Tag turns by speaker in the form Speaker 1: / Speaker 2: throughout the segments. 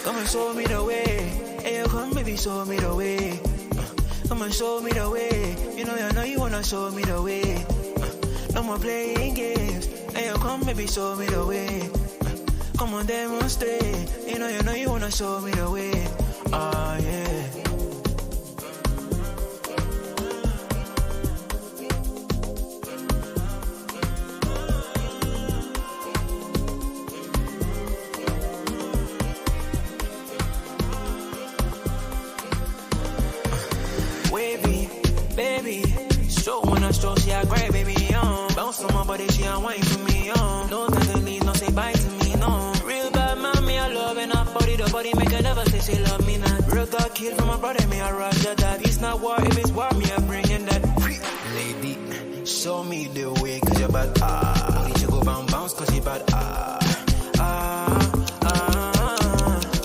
Speaker 1: Come and show me the way. Hey, come baby, show me the way. Come and show me the way. You know you wanna show me the way. No more playing games. Hey, come baby, show me the way. Come on, demonstrate. You know you wanna show me the way. Ah, yeah. Stroll, she a great baby, bounce on my body, she a wine for me, no time to leave, no say bye to me, no. Real bad man, me a love and a body, the body make her never say she love me not. Real God kid from my brother, me a roger that. It's not war, if it's war, me a bringing that. Lady, show me the way, cause you're bad, Body you go bounce, cause you bad,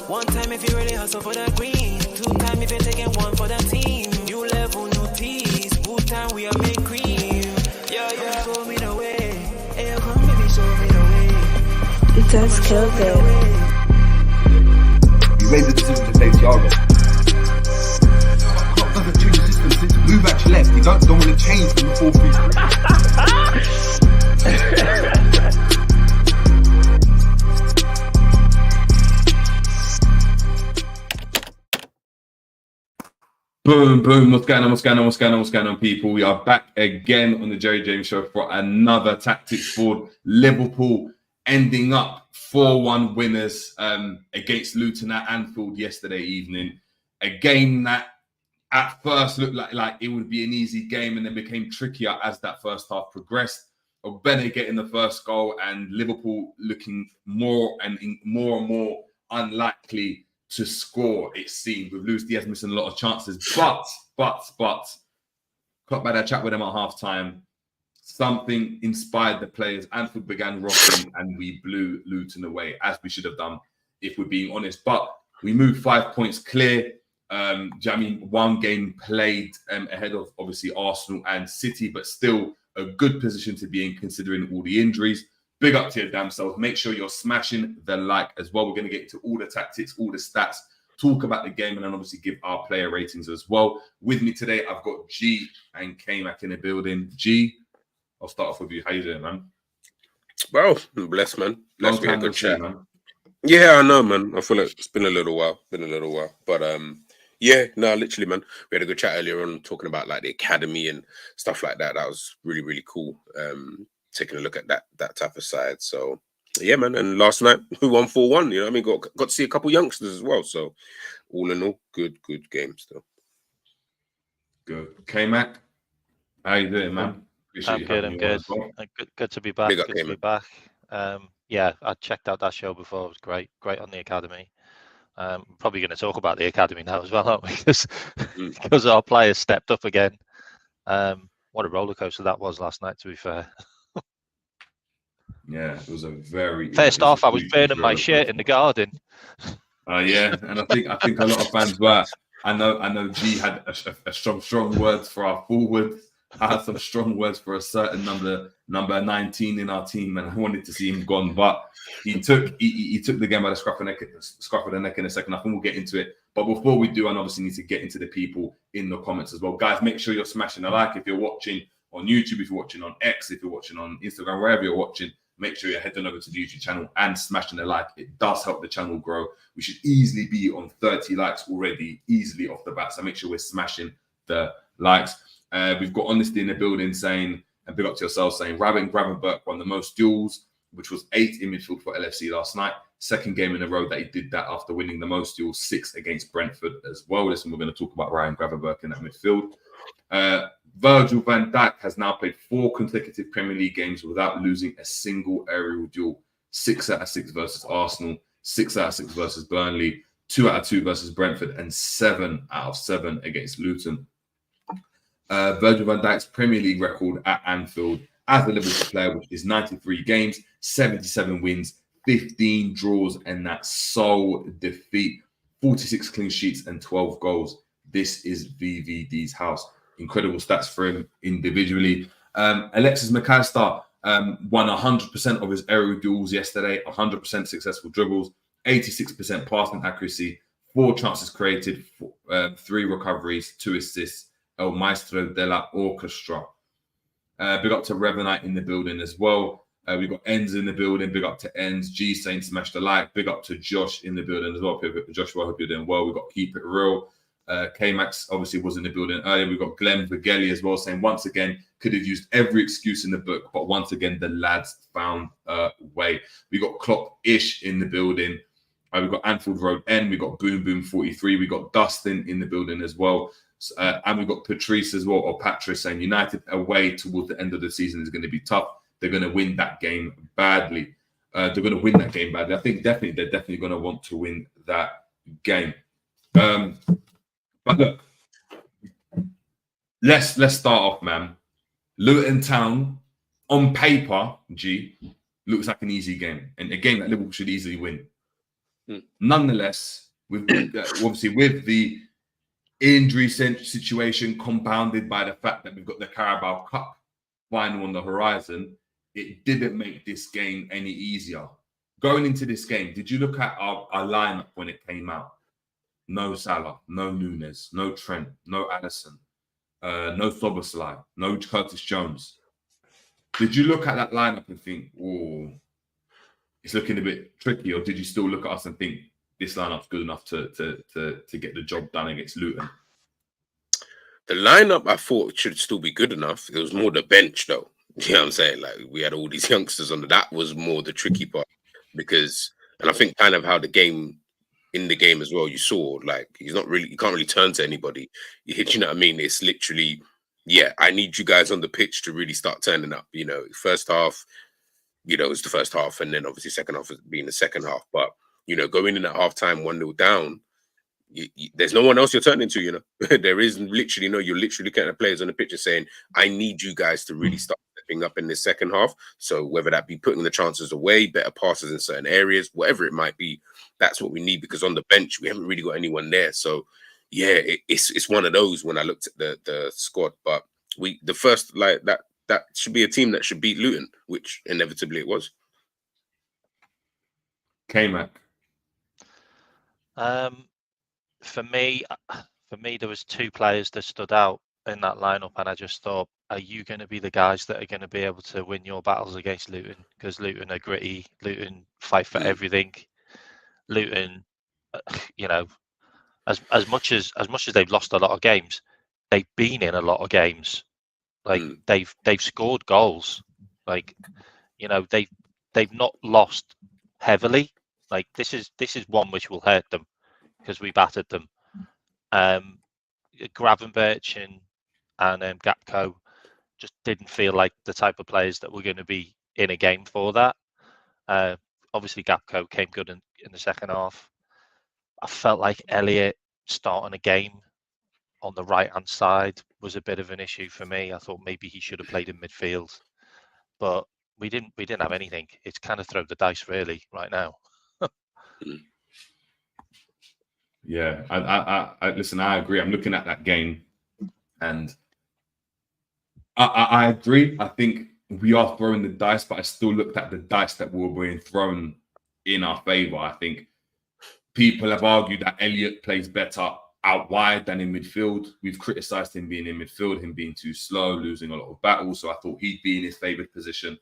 Speaker 1: One time if you really hustle for that green, 2 time if you're taking 1 for that team. New level, new tease. Time we are make cream. Yeah, show me the way. Hey, come baby, show me the way.
Speaker 2: That's killed it.
Speaker 3: You made the decision to play Thiago. Klopp doesn't change the system since move back left. You don't want to change from the 4-3. Boom, what's going on, people? We are back again on the Jerry James Show for another Tactics Board. Liverpool ending up 4-1 winners against Luton at Anfield yesterday evening. A game that at first looked like it would be an easy game and then became trickier as that first half progressed. Bene getting the first goal and Liverpool looking more and more unlikely to score, it seemed, with Luis Diaz missing a lot of chances. But Klopp had a chat with them at half-time. Something inspired the players. Anfield began rocking and we blew Luton away, as we should have done, if we're being honest. But we moved 5 points clear. One game played ahead of, obviously, Arsenal and City, but still a good position to be in considering all the injuries. Big up to your damn self. Make sure you're smashing the like as well. We're going to get into all the tactics, all the stats, talk about the game, and then obviously give our player ratings as well. With me today, I've got G and K-Mac in the building. G, I'll start off with you. How you doing, man?
Speaker 4: Well, blessed, man. Blessed, we had a good chat.
Speaker 3: Man.
Speaker 4: Yeah, I know, man. I feel like it's been a little while. But yeah, no, literally, man. We had a good chat earlier on talking about like the academy and stuff like that. That was really, really cool. Taking a look at that type of side. So yeah, man. And last night we won 4-1. You know what I mean? Got to see a couple youngsters as well. So all in all, good game still.
Speaker 3: Good. K-Mac, how you doing, man?
Speaker 5: I'm good. Well. Good to be back. Good to be back. Yeah, I checked out that show before. It was great on the academy. Probably going to talk about the academy now as well, aren't we? Because our players stepped up again. What a roller coaster that was last night, to be fair.
Speaker 3: Yeah, it was a very...
Speaker 5: First off, I was burning my shirt in the garden.
Speaker 3: Yeah, and I think a lot of fans were. I know G had a strong words for our forward. I had some strong words for a certain number 19 in our team, and I wanted to see him gone. But he took the game by the scruff of the neck in a second. I think we'll get into it. But before we do, I obviously need to get into the people in the comments as well. Guys, make sure you're smashing a like. If you're watching on YouTube, if you're watching on X, if you're watching on Instagram, wherever you're watching, make sure you're heading over to the YouTube channel and smashing a like. It does help the channel grow. We should easily be on 30 likes already, easily off the bat. So make sure we're smashing the likes. We've got Honesty in the building saying, and big up to yourself, saying Gravenberch won the most duels, which was 8 in midfield for LFC last night. Second game in a row that he did that after winning the most duels, 6 against Brentford as well. Listen, we're going to talk about Ryan Gravenberch in that midfield. Virgil van Dijk has now played 4 consecutive Premier League games without losing a single aerial duel. 6 out of 6 versus Arsenal, 6 out of 6 versus Burnley, 2 out of 2 versus Brentford, and 7 out of 7 against Luton. Virgil van Dijk's Premier League record at Anfield as a Liverpool player, which is 93 games, 77 wins, 15 draws, and that sole defeat, 46 clean sheets and 12 goals. This is VVD's house. Incredible stats for him individually. Alexis Mac Allister won 100% of his aerial duels yesterday, 100% successful dribbles, 86% passing accuracy, 4 chances created, 3 recoveries, 2 assists. El Maestro de la Orchestra. Big up to Revenite in the building as well. We've got Ends in the building. Big up to Ends. G saying smash the like. Big up to Josh in the building as well. Joshua, I hope you're doing well. We've got Keep It Real. K-Max obviously was in the building earlier. We've got Glenn Virgil as well saying, once again, could have used every excuse in the book, but once again, the lads found a way. We got Klopp-ish in the building. We've got Anfield Road N. We've got Boom Boom 43. We've got Dustin in the building as well. And we've got Patrice as well, or Patrice, saying United away towards the end of the season is going to be tough. They're going to win that game badly. They're going to win that game badly. I think they're definitely going to want to win that game. But look, let's start off, man. Luton Town, on paper, G, looks like an easy game, and a game that Liverpool should easily win. Nonetheless, obviously with the injury situation compounded by the fact that we've got the Carabao Cup final on the horizon, it didn't make this game any easier. Going into this game, did you look at our lineup when it came out? No Salah, no Nunes, no Trent, no Alisson, no Szoboszlai, no Curtis Jones. Did you look at that lineup and think, oh, it's looking a bit tricky? Or did you still look at us and think this lineup's good enough to get the job done against Luton?
Speaker 4: The lineup I thought should still be good enough. It was more the bench, though. You know what I'm saying? Like, we had all these youngsters on that was more the tricky part, because, and I think kind of how in the game as well, you saw, like, you can't really turn to anybody. You know what I mean? It's literally, yeah, I need you guys on the pitch to really start turning up. You know, first half, you know, it's the first half, and then obviously second half being the second half. But, you know, going in at halftime 1-0 down, there's no one else you're turning to, you know. There is literally you're literally looking at the players on the pitch and saying, I need you guys to really start stepping up in this second half. So whether that be putting the chances away, better passes in certain areas, whatever it might be, that's what we need, because on the bench, we haven't really got anyone there. So, yeah, it's one of those when I looked at the squad. But the first, like, that should be a team that should beat Luton, which inevitably it was.
Speaker 3: K-Mac.
Speaker 5: For me, there was 2 players that stood out in that lineup, and I just thought, are you going to be the guys that are going to be able to win your battles against Luton? Because Luton are gritty. Luton fight for everything. Luton, you know, as much as they've lost a lot of games, they've been in a lot of games. Like they've scored goals. Like, you know, they've not lost heavily. Like, this is one which will hurt them, because we battered them. Gravenberch and Gakpo just didn't feel like the type of players that were going to be in a game for that. Obviously, Gakpo came good in the second half. I felt like Elliot starting a game on the right-hand side was a bit of an issue for me. I thought maybe he should have played in midfield, but we didn't have anything. It's kind of throw the dice really right now.
Speaker 3: Yeah, I listen, I agree. I'm looking at that game, and I agree. I think we are throwing the dice, but I still looked at the dice that were being thrown in our favour. I think people have argued that Elliot plays better out wide than in midfield. We've criticised him being in midfield, him being too slow, losing a lot of battles. So I thought he'd be in his favoured position.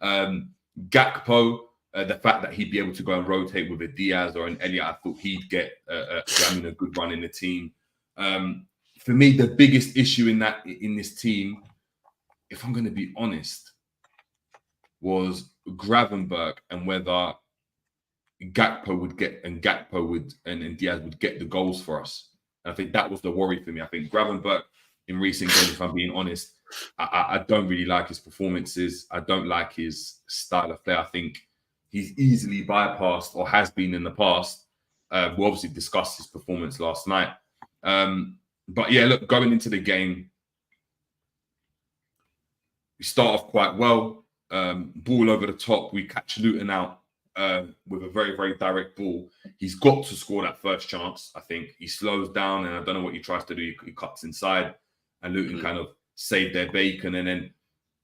Speaker 3: Gakpo, the fact that he'd be able to go and rotate with a Diaz or an Elliot, I thought he'd get a good run in the team. For me, the biggest issue in this team, if I'm going to be honest, was Gravenberch and whether Gakpo would get and Diaz would get the goals for us. And I think that was the worry for me. I think Gravenberch in recent games, if I'm being honest, I don't really like his performances. I don't like his style of play. I think he's easily bypassed, or has been in the past. We obviously discussed his performance last night. But yeah, look, going into the game, we start off quite well. Ball over the top. We catch Luton out with a very, very direct ball. He's got to score that first chance, I think. He slows down, and I don't know what he tries to do. He cuts inside, and Luton kind of saved their bacon. And then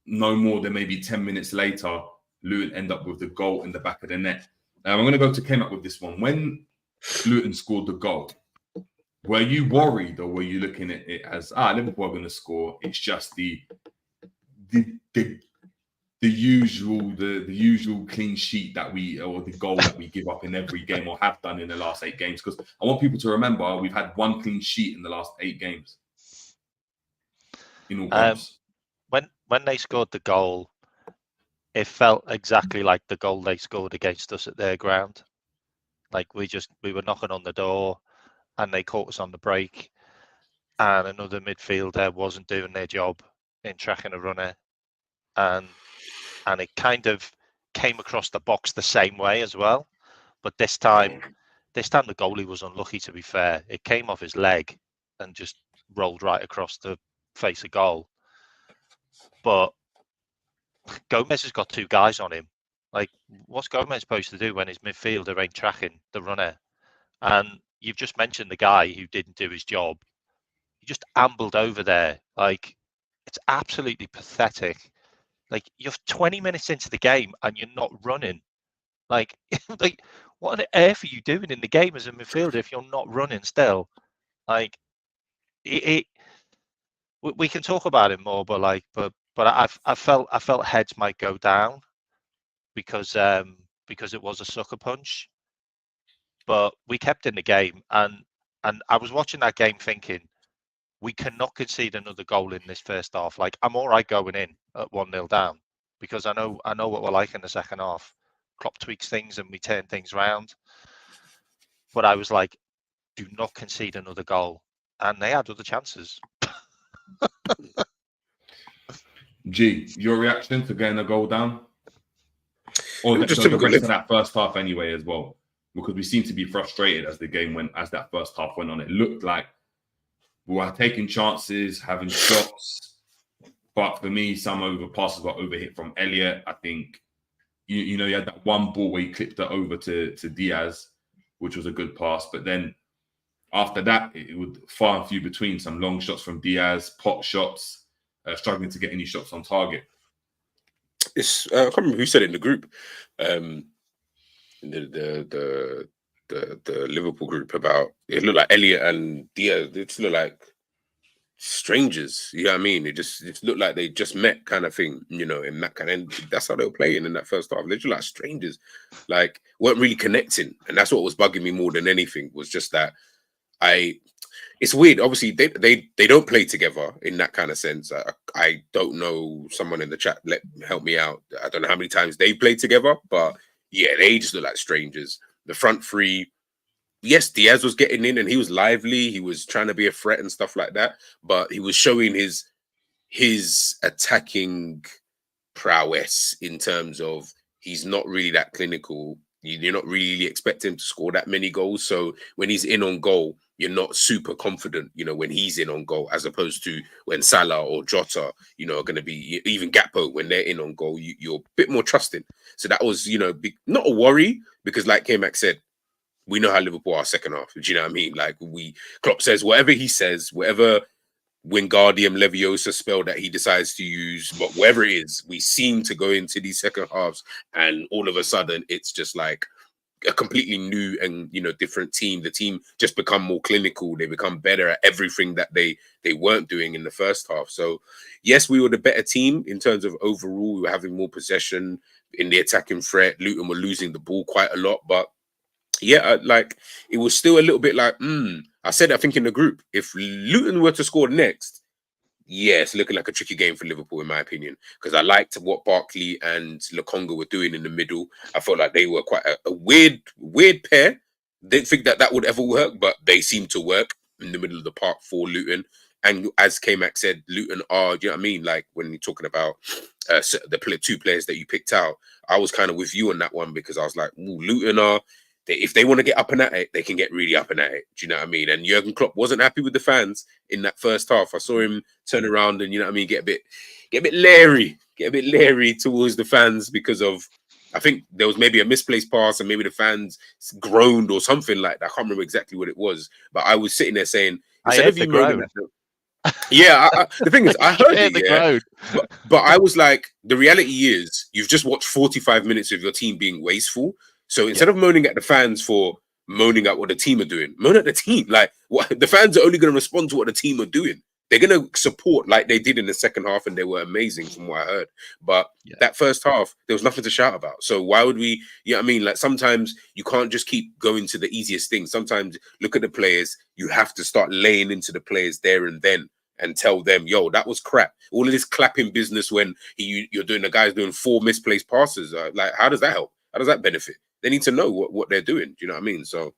Speaker 3: no more than maybe 10 minutes later, Luton end up with the goal in the back of the net. I'm going to go to K-Mac with this one. When Luton scored the goal, were you worried, or were you looking at it as Liverpool are going to score? It's just the usual clean sheet that or the goal that we give up in every game or have done in the last 8 games? Because I want people to remember we've had 1 clean sheet in the last 8 games in all games.
Speaker 5: When they scored the goal, it felt exactly like the goal they scored against us at their ground. Like we were knocking on the door, and they caught us on the break, and another midfielder wasn't doing their job in tracking a runner, and it kind of came across the box the same way as well. But this time the goalie was unlucky, to be fair. It came off his leg and just rolled right across the face of goal. But Gomez has got 2 guys on him. Like, what's Gomez supposed to do when his midfielder ain't tracking the runner? And you've just mentioned the guy who didn't do his job. He just ambled over there. Like, it's absolutely pathetic. Like, you're 20 minutes into the game and you're not running. Like, what on earth are you doing in the game as a midfielder if you're not running still? Like, we can talk about it more, but I felt heads might go down because it was a sucker punch. But we kept in the game, and I was watching that game thinking, we cannot concede another goal in this first half. Like, I'm all right going in at 1-0 down, because I know what we're like in the second half. Klopp tweaks things and we turn things round. But I was like, do not concede another goal. And they had other chances.
Speaker 3: G, your reaction to getting a goal down? Or
Speaker 4: just
Speaker 3: the rest of that first half anyway as well? Because we seemed to be frustrated as that first half went on. It looked like we were taking chances, having shots. But for me, some passes got overhit from Elliot. I think, you had that one ball where he clipped it over to Diaz, which was a good pass. But then after that, it would far and few between. Some long shots from Diaz, pot shots, struggling to get any shots on target.
Speaker 4: I can't remember who said it in the group, the Liverpool group, about it looked like Elliot and Diaz. They just looked like strangers. You know what I mean? It just looked like they just met, kind of thing. In that kind of, that's how they were playing in that first half. They just like strangers, like weren't really connecting, and that's what was bugging me more than anything. Was just that it's weird. Obviously, they don't play together in that kind of sense. I don't know. Someone in the chat, help me out. I don't know how many times they played together, but yeah, they just look like strangers. The front three, yes, Diaz was getting in and he was lively. He was trying to be a threat and stuff like that, but he was showing his attacking prowess in terms of he's not really that clinical. You're not really expecting him to score that many goals. So when he's in on goal, you're not super confident, when he's in on goal, as opposed to when Salah or Jota, are going to be, even Gakpo, when they're in on goal, you're a bit more trusting. So that was, not a worry, because like K-Mac said, we know how Liverpool are second half. Do you know what I mean? Like, Klopp says whatever he says, whatever Wingardium Leviosa spell that he decides to use, but whatever it is, we seem to go into these second halves and all of a sudden it's just like a completely new and different team. The team just become more clinical. They become better at everything that they weren't doing in the first half. So yes, we were the better team in terms of overall. We were having more possession in the attacking threat. Luton were losing the ball quite a lot, but yeah, like it was still a little bit like, I said, I think in the group, if Luton were to score next, yeah, it's looking like a tricky game for Liverpool, in my opinion, because I liked what Barkley and Lokonga were doing in the middle. I felt like they were quite a weird pair. Didn't think that would ever work, but they seemed to work in the middle of the park for Luton. And as K-Mac said, Luton are, do you know what I mean? Like when you're talking about the 2 players that you picked out, I was kind of with you on that one, because I was like, Luton are, if they want to get up and at it, they can get really up and at it. Do you know what I mean? And Jurgen Klopp wasn't happy with the fans in that first half. I saw him turn around and, you know what I mean, get a bit leery towards the fans, because of, I think there was maybe a misplaced pass and maybe the fans groaned or something like that. I can't remember exactly what it was, but I was sitting there saying, instead of you moaning at them, yeah, the thing is, I heard it, yeah, but I was like, the reality is, you've just watched 45 minutes of your team being wasteful. So instead of moaning at the fans for moaning at what the team are doing, moan at the team. Like, what, the fans are only going to respond to what the team are doing. They're going to support like they did in the second half, and they were amazing from what I heard. But that first half, there was nothing to shout about. So why would we, you know what I mean? Like, sometimes you can't just keep going to the easiest thing. Sometimes look at the players. You have to start laying into the players there and then and tell them, yo, that was crap. All of this clapping business when you're doing, the guy's doing 4 misplaced passes. Like, how does that help? How does that benefit? They need to know what they're doing. Do you know what I mean? So,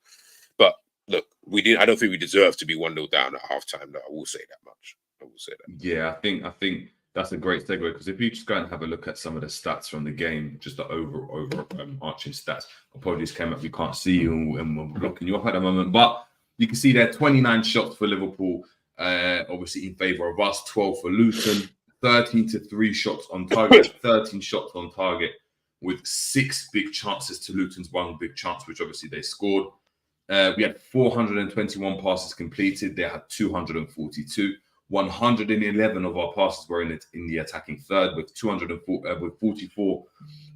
Speaker 4: but look, I don't think we deserve to be 1-0 down at halftime. Though I will say that much. I will say that.
Speaker 3: Yeah, I think that's a great segue, because if you just go and have a look at some of the stats from the game, just the overarching stats. Apologies, came up. We can't see you, and we're blocking you off at the moment. But you can see there 29 shots for Liverpool, obviously in favour of us. 12 for Luton. 13-3 shots on target. 13 shots on target, with 6 big chances to Luton's 1 big chance, which obviously they scored. We had 421 passes completed. They had 242. 111 of our passes were in the attacking third, with 44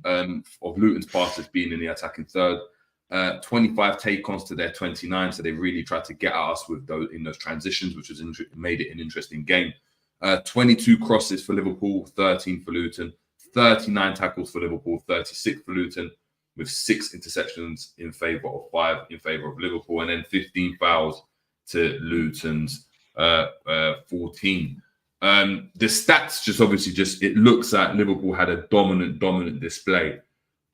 Speaker 3: of Luton's passes being in the attacking third. 25 take-ons to their 29, so they really tried to get at us with those transitions, which was made it an interesting game. 22 crosses for Liverpool, 13 for Luton. 39 tackles for Liverpool, 36 for Luton, with 6 interceptions in favour of 5 in favour of Liverpool, and then 15 fouls to Luton's 14. The stats it looks like Liverpool had a dominant display,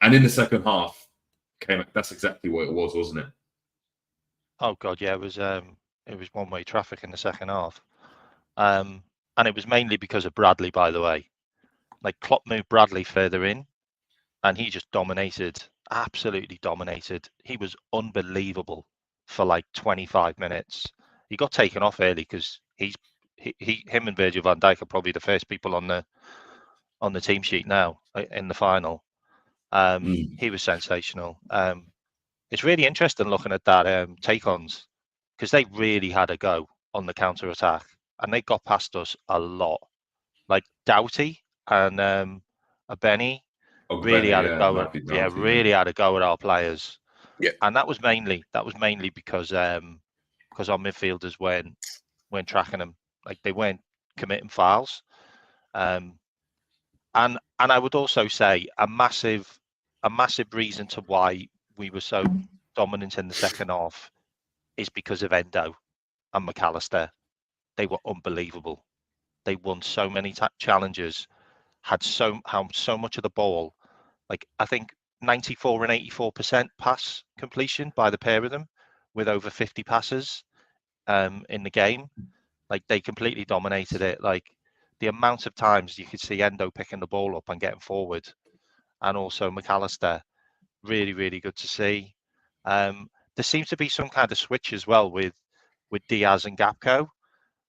Speaker 3: and in the second half that's exactly what it was, wasn't it?
Speaker 5: Oh god, yeah, it was one-way traffic in the second half, and it was mainly because of Bradley, by the way. Like, Klopp moved Bradley further in, and he just absolutely dominated. He was unbelievable for like 25 minutes. He got taken off early because him and Virgil van Dijk are probably the first people on the team sheet now in the final. He was sensational. It's really interesting looking at that take-ons, because they really had a go on the counter-attack, and they got past us a lot. Like Doughty and Benny really had a go at, really had a go at our players.
Speaker 4: Yeah,
Speaker 5: and that was mainly because our midfielders weren't tracking them. Like, they weren't committing fouls. And I would also say a massive reason to why we were so dominant in the second half is because of Endo and Mac Allister. They were unbelievable. They won so many challenges, had so much of the ball. Like, I think 94 and 84% pass completion by the pair of them, with over 50 passes in the game. Like, they completely dominated it. Like, the amount of times you could see Endo picking the ball up and getting forward, and also Mac Allister, really, really good to see. There seems to be some kind of switch as well with Diaz and Gapco,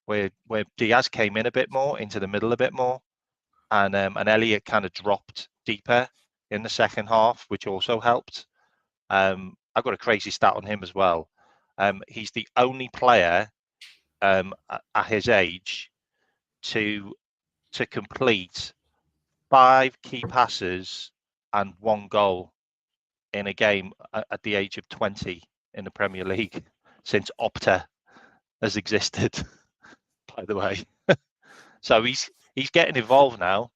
Speaker 5: where Diaz came in a bit more, into the middle a bit more, and Elliot kind of dropped deeper in the second half, which also helped. I've got a crazy stat on him as well. He's the only player at his age to complete 5 key passes and 1 goal in a game at the age of 20 in the Premier League since Opta has existed, by the way. So he's getting involved now.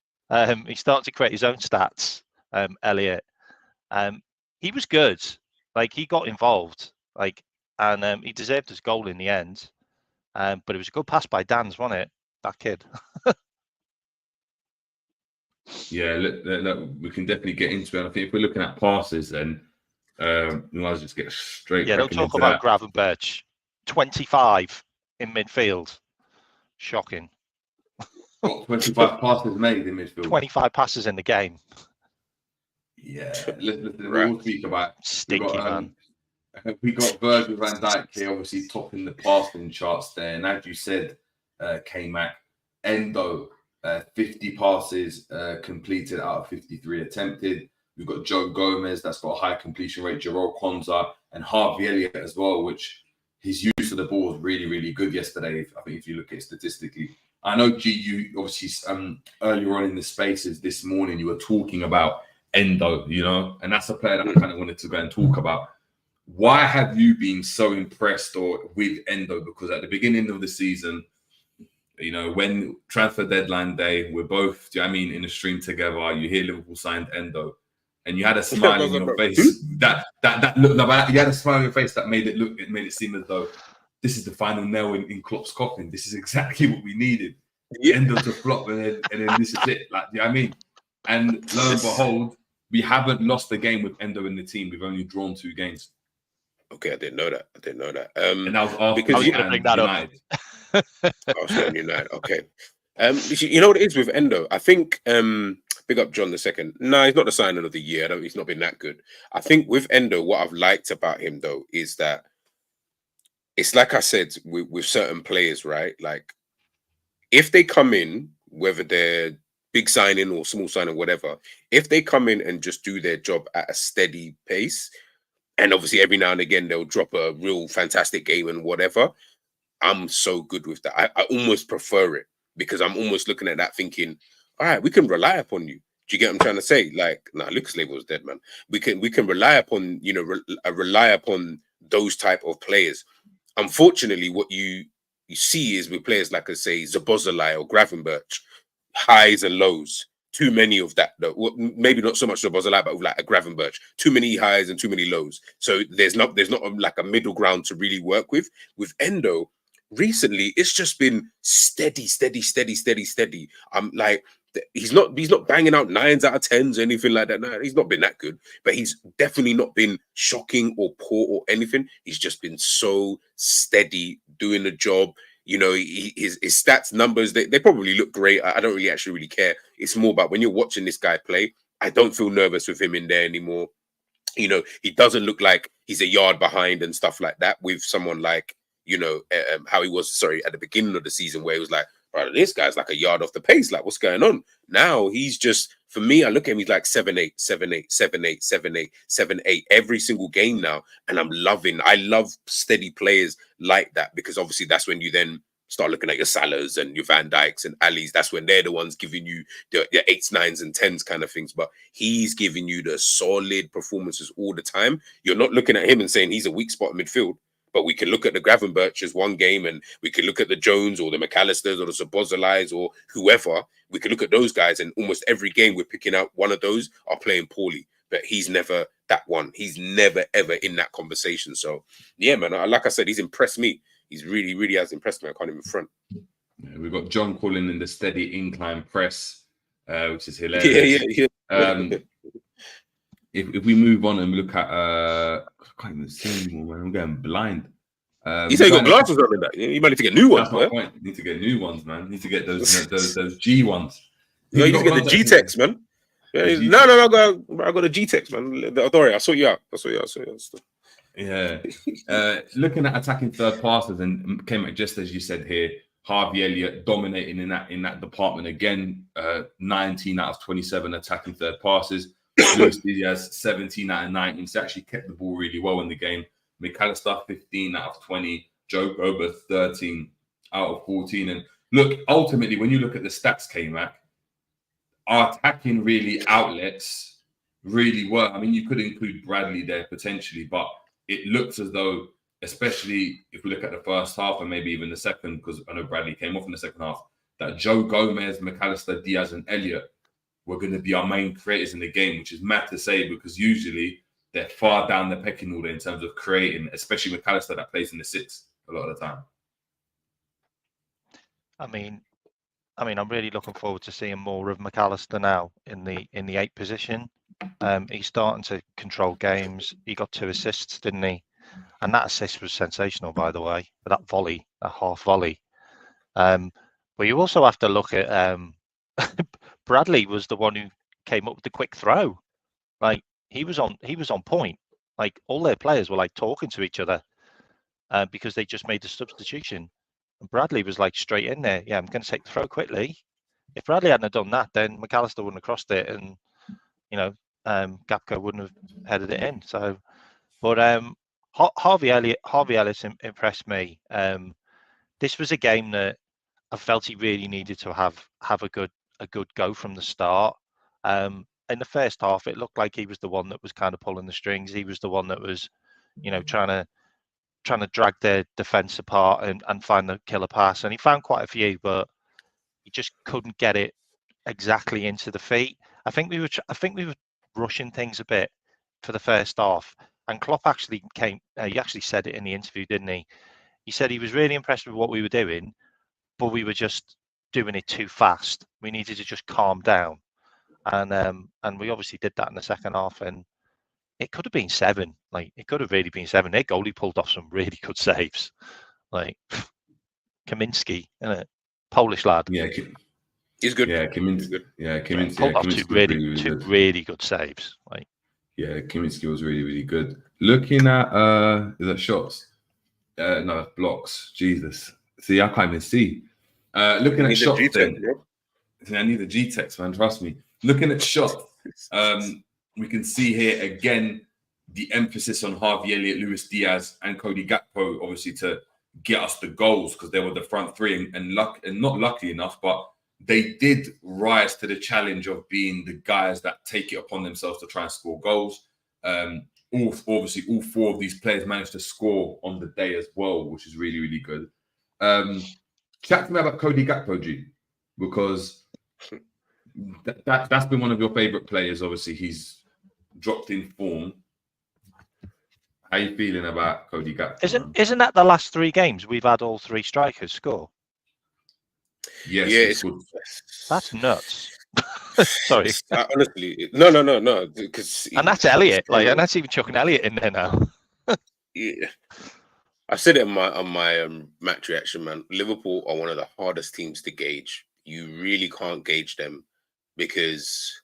Speaker 5: He's starting to create his own stats, Elliot. He was good. Like, he got involved. Like, and he deserved his goal in the end. But it was a good pass by Dan's, wasn't it? That kid.
Speaker 3: Yeah, look, we can definitely get into it. I think if we're looking at passes, then we might as well just get straight.
Speaker 5: Yeah, don't talk about Gravenberch. 25 in midfield. Shocking.
Speaker 3: 25 passes made in midfield.
Speaker 5: 25 passes in the game.
Speaker 3: Yeah, listen, we'll speak about
Speaker 5: stinky man.
Speaker 3: We got Virgil van Dijk here, obviously topping the passing charts there, and as you said, K-Mac, Endo, 50 passes completed out of 53 attempted. We've got Joe Gomez, that's got a high completion rate. Jarrell Konza and Harvey Elliott as well, which his use of the ball was really, really good yesterday. I think if you look at it statistically. I know, G, you obviously earlier on in the spaces this morning, you were talking about Endo, you know, and that's a player that I kind of wanted to go and talk about. Why have you been so impressed with Endo? Because at the beginning of the season, you know, when transfer deadline day, we're both, do you know what I mean, in the stream together. You hear Liverpool signed Endo, and you had a smile in your face. That look, no, you had a smile on your face that made it seem as though this is the final nail in Klopp's coffin. This is exactly what we needed. Endo to flop, and then this is it. Like, do you know what I mean? And lo and behold, we haven't lost a game with Endo in the team. We've only drawn 2 games.
Speaker 4: Okay, I didn't know that.
Speaker 3: And that was after
Speaker 5: because I was going to bring that
Speaker 3: United.
Speaker 4: I was going United. Okay. You know what it is with Endo? I think big up John II. No, he's not the signing of the year. He's not been that good. I think with Endo, what I've liked about him though is that it's like I said with certain players, right? Like if they come in, whether they're big signing or small signing, whatever, if they come in and just do their job at a steady pace, and obviously every now and again they'll drop a real fantastic game and whatever, I'm so good with that. I almost prefer it because I'm almost looking at that thinking, all right, we can rely upon you. Do you get what I'm trying to say? Like, nah, Lucas Leiva was dead, man. We can rely upon, you know, rely upon those type of players. Unfortunately, what you see is with players like, I say, Szoboszlai or Gravenberch, highs and lows. Too many of that, though. Well, maybe not so much Szoboszlai, but like a Gravenberch. Too many highs and too many lows. So there's not like a middle ground to really work with. With Endo, recently it's just been steady. I'm like, he's not banging out 9s out of 10s or anything like that. No, he's not been that good, but he's definitely not been shocking or poor or anything. He's just been so steady doing the job. You know, his stats numbers, they probably look great. I don't really actually really care. It's more about when you're watching this guy play, I don't feel nervous with him in there anymore. You know, he doesn't look like he's a yard behind and stuff like that with someone like, you know, how he was, at the beginning of the season where he was like, bro, this guy's like a yard off the pace. Like, what's going on? Now he's just, for me, I look at him, he's like 7-8, 7-8, 7-8, 7-8, 7-8 every single game now. And I love steady players like that because obviously that's when you then start looking at your Salahs and your Van Dijks and Alis. That's when they're the ones giving you the 8s, 9s and 10s kind of things. But he's giving you the solid performances all the time. You're not looking at him and saying he's a weak spot in midfield. But we can look at the Gravenberches one game and we can look at the Jones or the Mac Allisters or the Szoboszlais or whoever. We can look at those guys and almost every game we're picking out one of those are playing poorly. But he's never that one. He's never, ever in that conversation. So, yeah, man, like I said, he's impressed me. He's really, really has impressed me. I can't even front.
Speaker 3: Yeah, we've got John calling in the steady incline press, which is hilarious.
Speaker 4: Yeah.
Speaker 3: If we move on and look at, I can't even see anymore, man. I'm going blind.
Speaker 4: You say you got glasses on in that. You might need to get new ones, man.
Speaker 3: You need to get new ones, man. You need to get those G ones.
Speaker 4: You need to get the G-Tex, man. Yeah, no, I got a G-Tex, man. Don't worry, I saw you out.
Speaker 3: Yeah. Looking at attacking third passes and came at just as you said here, Harvey Elliott dominating in that department again. 19 out of 27 attacking third passes. Luis Diaz 17 out of 19. So actually kept the ball really well in the game. Mac Allister 15 out of 20. Joe Gober 13 out of 14. And look, ultimately, when you look at the stats, K-Mac, our attacking really outlets really were. I mean, you could include Bradley there potentially, but it looks as though, especially if we look at the first half and maybe even the second, because I know Bradley came off in the second half, that Joe Gomez, Mac Allister, Diaz, and Elliott were going to be our main creators in the game, which is mad to say because usually they're far down the pecking order in terms of creating, especially Mac Allister that plays in the 6 a lot of the time.
Speaker 5: I mean, I'm really looking forward to seeing more of Mac Allister now in the 8 position. He's starting to control games. He got 2 assists, didn't he? And that assist was sensational, by the way. That volley, that half volley. But you also have to look at Bradley was the one who came up with the quick throw. Like he was on point. Like all their players were like talking to each other because they just made the substitution. And Bradley was like straight in there. Yeah, I'm going to take the throw quickly. If Bradley hadn't have done that, then Mac Allister wouldn't have crossed it, and Gapco wouldn't have headed it in. So, but Harvey Ellis impressed me. This was a game that I felt he really needed to have a good go from the start. in the first half, it looked like he was the one that was kind of pulling the strings. He was the one that was, trying to drag their defence apart and find the killer pass. And he found quite a few, but he just couldn't get it exactly into the feet. I think we were rushing things a bit for the first half. And Klopp actually he actually said it in the interview, didn't he? He said he was really impressed with what we were doing, but we were just doing it too fast. We needed to just calm down. And we obviously did that in the second half, and it could have been 7. Like, it could have really been 7. Their goalie pulled off some really good saves. Like Kaminski, isn't it? Polish lad.
Speaker 3: Yeah,
Speaker 4: he's good.
Speaker 3: Yeah, Kaminski. Yeah, Kaminski.
Speaker 5: Pulled off
Speaker 3: Kaminski
Speaker 5: two really good saves. Like,
Speaker 3: yeah, Kaminski was really, really good. Looking at is that shots? No, blocks. Jesus. See, I can't even see. Looking at shots, then. I need the G-Tex, man. Trust me. Looking at shots, we can see here again the emphasis on Harvey Elliott, Luis Diaz, and Cody Gakpo, obviously to get us the goals because they were the front three, and not lucky enough, but they did rise to the challenge of being the guys that take it upon themselves to try and score goals. All 4 of these players managed to score on the day as well, which is really, really good. Chat to me about Cody Gakpo, G, because that's been one of your favourite players. Obviously, he's dropped in form. How are you feeling about Cody Gakpo?
Speaker 5: Isn't that the last 3 games we've had all 3 strikers score?
Speaker 3: Yes,
Speaker 4: yeah, it's
Speaker 3: good.
Speaker 5: That's nuts. Sorry.
Speaker 4: Honestly, no. Because
Speaker 5: and that's Elliot. And that's even chucking Elliot in there now.
Speaker 4: Yeah, I said it on my match reaction, man. Liverpool are one of the hardest teams to gauge. You really can't gauge them because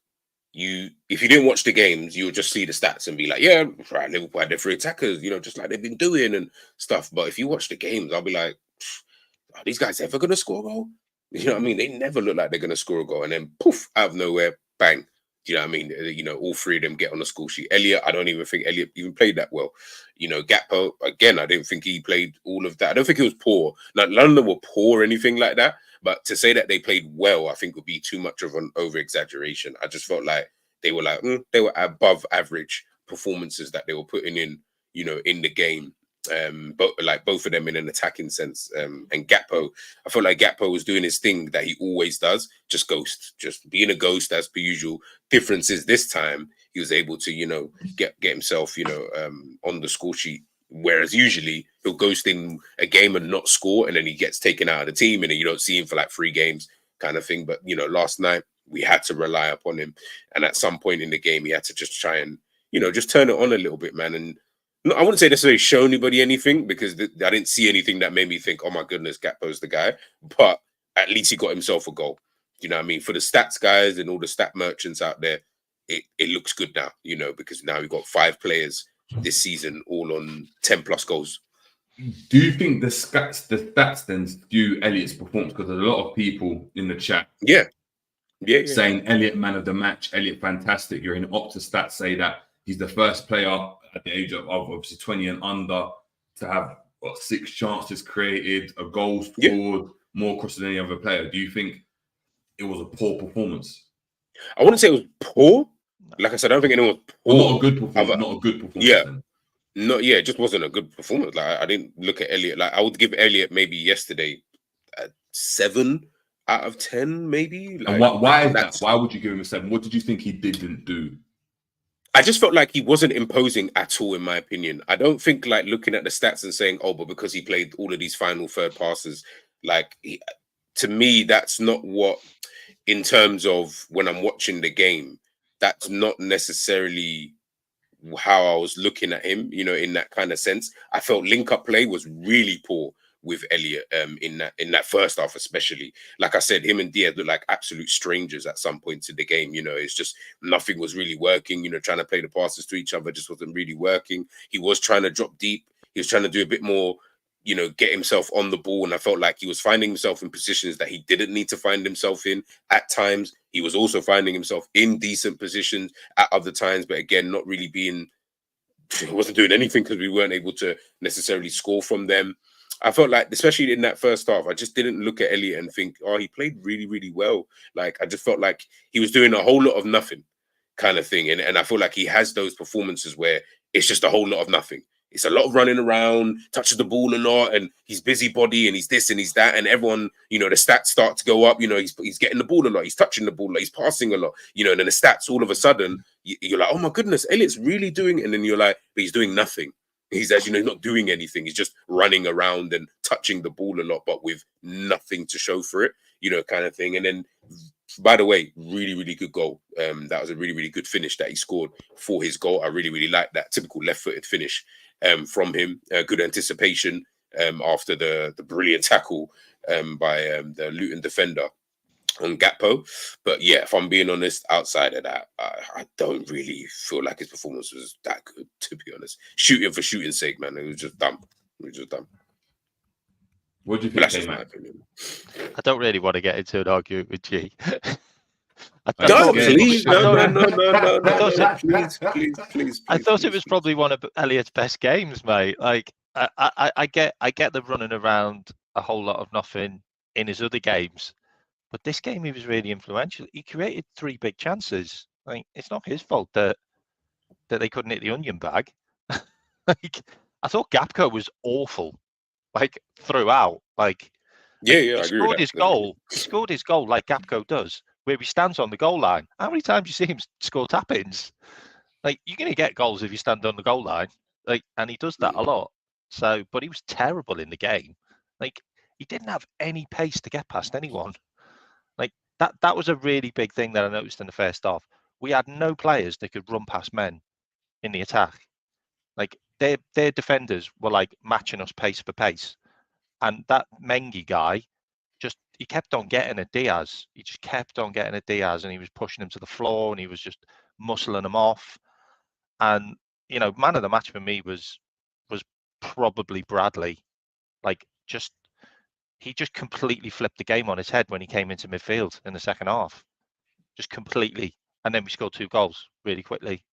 Speaker 4: if you didn't watch the games, you'll just see the stats and be like, yeah, right, Liverpool had their 3 attackers, just like they've been doing and stuff. But if you watch the games, I'll be like, are these guys ever going to score a goal? You know what I mean? They never look like they're going to score a goal. And then poof, out of nowhere, bang. Do you know what I mean? All 3 of them get on the score sheet. Elliot, I don't even think Elliot even played that well. Gakpo, again, I didn't think he played all of that. I don't think he was poor. Like, none of them were poor or anything like that. But to say that they played well, I think would be too much of an over-exaggeration. I just felt like they were above average performances that they were putting in, in the game. But like both of them in an attacking sense. And Gakpo, I felt like Gakpo was doing his thing that he always does, just being a ghost as per usual. Difference is this time he was able to, get himself, on the score sheet. Whereas usually he'll ghost in a game and not score, and then he gets taken out of the team, and then you don't see him for like 3 games kind of thing. But last night we had to rely upon him, and at some point in the game he had to just try and just turn it on a little bit, man. And I wouldn't say necessarily show anybody anything because I didn't see anything that made me think, oh my goodness, Gakpo's the guy. But at least he got himself a goal. You know what I mean? For the stats guys and all the stat merchants out there, it looks good now, because now we've got 5 players this season all on 10 plus goals.
Speaker 3: Do you think the stats then skew Elliot's performance? Because there's a lot of people in the chat saying Elliot man of the match, Elliot fantastic. You're in Opta stats say that he's the first player at the age of obviously 20 and under to have 6 chances created, a goal scored, more crosses than any other player. Do you think it was a poor performance?
Speaker 4: I wouldn't say it was poor. Like I said, I don't think anyone was poor.
Speaker 3: Well, not a good performance.
Speaker 4: Yeah.
Speaker 3: Then.
Speaker 4: It just wasn't a good performance. Like I didn't look at Elliot. Like I would give Elliot maybe yesterday a 7 out of 10, maybe. Like,
Speaker 3: and why is that? Why would you give him a 7? What did you think he didn't do?
Speaker 4: I just felt like he wasn't imposing at all, in my opinion. I don't think like looking at the stats and saying, oh, but because he played all of these final third passes, like to me, that's not what, in terms of when I'm watching the game, that's not necessarily how I was looking at him, in that kind of sense. I felt link-up play was really poor with Elliot in that first half, especially. Like I said, him and Diaz looked like absolute strangers at some points in the game. It's just nothing was really working. Trying to play the passes to each other just wasn't really working. He was trying to drop deep. He was trying to do a bit more, get himself on the ball. And I felt like he was finding himself in positions that he didn't need to find himself in at times. He was also finding himself in decent positions at other times, but again, not really he wasn't doing anything because we weren't able to necessarily score from them. I felt like, especially in that first half, I just didn't look at Elliot and think, oh, he played really, really well. Like, I just felt like he was doing a whole lot of nothing kind of thing. And I feel like he has those performances where it's just a whole lot of nothing. It's a lot of running around, touches the ball a lot, and he's busybody, and he's this and he's that, and everyone, the stats start to go up. He's getting the ball a lot, he's touching the ball a lot, he's passing a lot, and then the stats all of a sudden, you're like, oh my goodness, Elliot's really doing it. And then you're like, but he's doing nothing. He's actually not doing anything. He's just running around and touching the ball a lot, but with nothing to show for it, kind of thing. And then, by the way, really, really good goal. That was a really, really good finish that he scored for his goal. I really, really like that typical left-footed finish from him. Good anticipation after the brilliant tackle by the Luton defender on Gakpo. But yeah, if I'm being honest, outside of that, I don't really feel like his performance was that good, to be honest. Shooting for shooting's sake, man. It was just dumb.
Speaker 3: What do you think, Mac?
Speaker 5: I don't really want to get into an argument with G.
Speaker 4: Please.
Speaker 5: I thought it was probably one of Elliot's best games, mate. Like, I get the running around a whole lot of nothing in his other games, but this game he was really influential. He created 3 big chances. Like, it's not his fault that they couldn't hit the onion bag. Like, I thought Gakpo was awful, like, throughout. Like,
Speaker 4: I agree
Speaker 5: He scored his goal like Gakpo does, where he stands on the goal line. How many times you see him score tap-ins? Like, you're going to get goals if you stand on the goal line. Like, and he does that a lot. So, but he was terrible in the game. Like, he didn't have any pace to get past anyone. Like, that was a really big thing that I noticed in the first half. We had no players that could run past men in the attack. Like, their defenders were like matching us pace for pace. And that Mengi guy, he kept on getting at Diaz. He just kept on getting at Diaz, and he was pushing him to the floor, and he was just muscling him off. And, man of the match for me was probably Bradley. Like, he just completely flipped the game on his head when he came into midfield in the second half. Just completely. And then we scored 2 goals really quickly.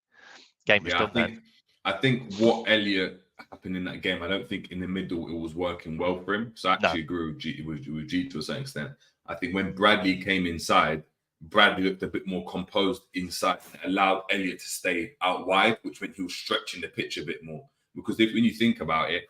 Speaker 5: Game was done then.
Speaker 3: I think what Elliot happened in that game, I don't think in the middle it was working well for him. So I actually agree with G to a certain extent. I think when Bradley came inside, Bradley looked a bit more composed inside and allowed Elliot to stay out wide, which meant he was stretching the pitch a bit more. Because when you think about it,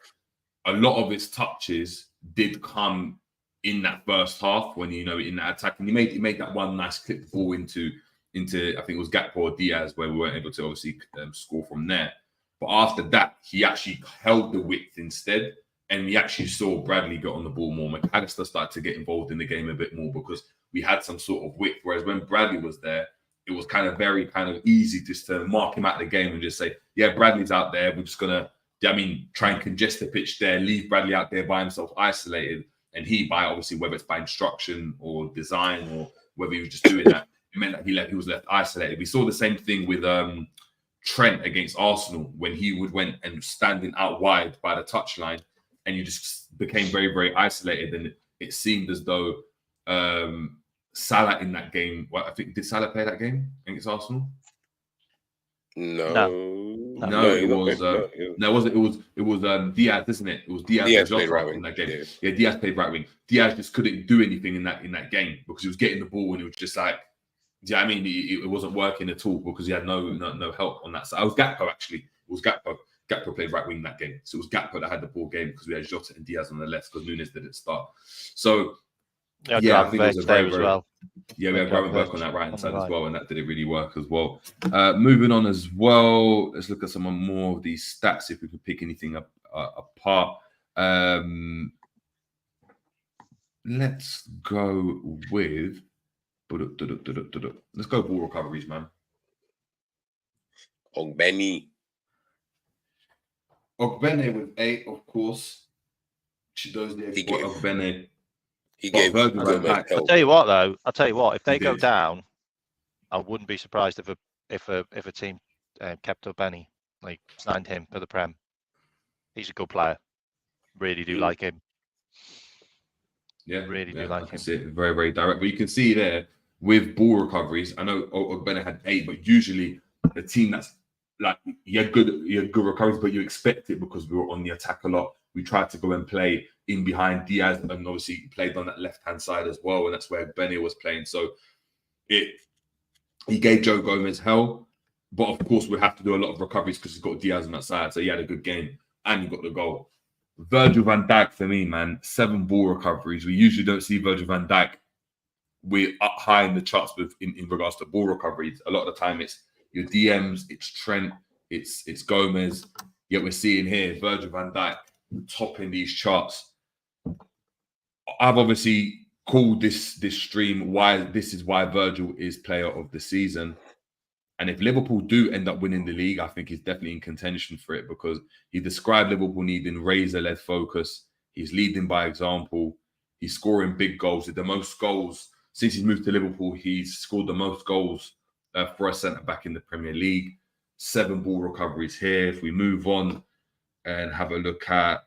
Speaker 3: a lot of his touches did come in that first half when, in that attack. And he made that one nice clip ball into I think it was Gakpo or Diaz, where we weren't able to obviously score from there. But after that, he actually held the width instead. And we actually saw Bradley get on the ball more. Mac Allister started to get involved in the game a bit more because we had some sort of width. Whereas when Bradley was there, it was very easy just to mark him out of the game and just say, yeah, Bradley's out there. We're just going to, try and congest the pitch there, leave Bradley out there by himself, isolated. And obviously, whether it's by instruction or design or whether he was just doing that, it meant that he was left isolated. We saw the same thing with Trent against Arsenal when he went and standing out wide by the touchline, and you just became very, very isolated. And it seemed as though Salah in that game, I think, did Salah play that game against Arsenal?
Speaker 4: No,
Speaker 3: it was Diaz, isn't it? It was Diaz played right wing in that game. Yeah, Diaz played right wing. Diaz just couldn't do anything in that game because he was getting the ball and it was just like, it wasn't working at all because he had no help on that side. It was Gakpo actually. It was Gakpo. Gakpo played right wing that game, so it was Gakpo that had the ball game because we had Jota and Diaz on the left because Nunes didn't start. So I think it was a very, very well. Yeah, we had Gravenberch on that right hand side as well, and that didn't really work as well. Moving on as well, let's look at some more of these stats, see if we can pick anything apart. Let's go with let's go ball recoveries, man.
Speaker 4: Ogbene
Speaker 3: with 8, of course. Chidozie, Ogbene.
Speaker 4: He gave Virgil
Speaker 5: back. I'll tell you what, though. If they go down, I wouldn't be surprised if a team kept Ogbene, like signed him for the Prem. He's a good player. Really do like him.
Speaker 3: Yeah,
Speaker 5: really do like him.
Speaker 3: See it very, very direct. But you can see there with ball recoveries. I know Ogbene had 8, but usually the team that's like you had good recoveries, but you expect it because we were on the attack a lot. We tried to go and play in behind Diaz, and obviously he played on that left-hand side as well, and that's where Ogbene was playing. So he gave Joe Gomez hell. But of course, we have to do a lot of recoveries because he's got Diaz on that side. So he had a good game and he got the goal. Virgil van Dijk for me, man, 7 ball recoveries. We usually don't see Virgil van Dijk. We're up high in the charts in regards to ball recoveries. A lot of the time, it's your DMs, it's Trent, it's Gomez. Yet we're seeing here Virgil van Dijk topping these charts. I've obviously called this stream why Virgil is player of the season. And if Liverpool do end up winning the league, I think he's definitely in contention for it because he described Liverpool needing razor-led focus. He's leading by example. He's scoring big goals. The most goals since he's moved to Liverpool, he's scored the most goals for a centre-back in the Premier League. 7 ball recoveries here. If we move on and have a look at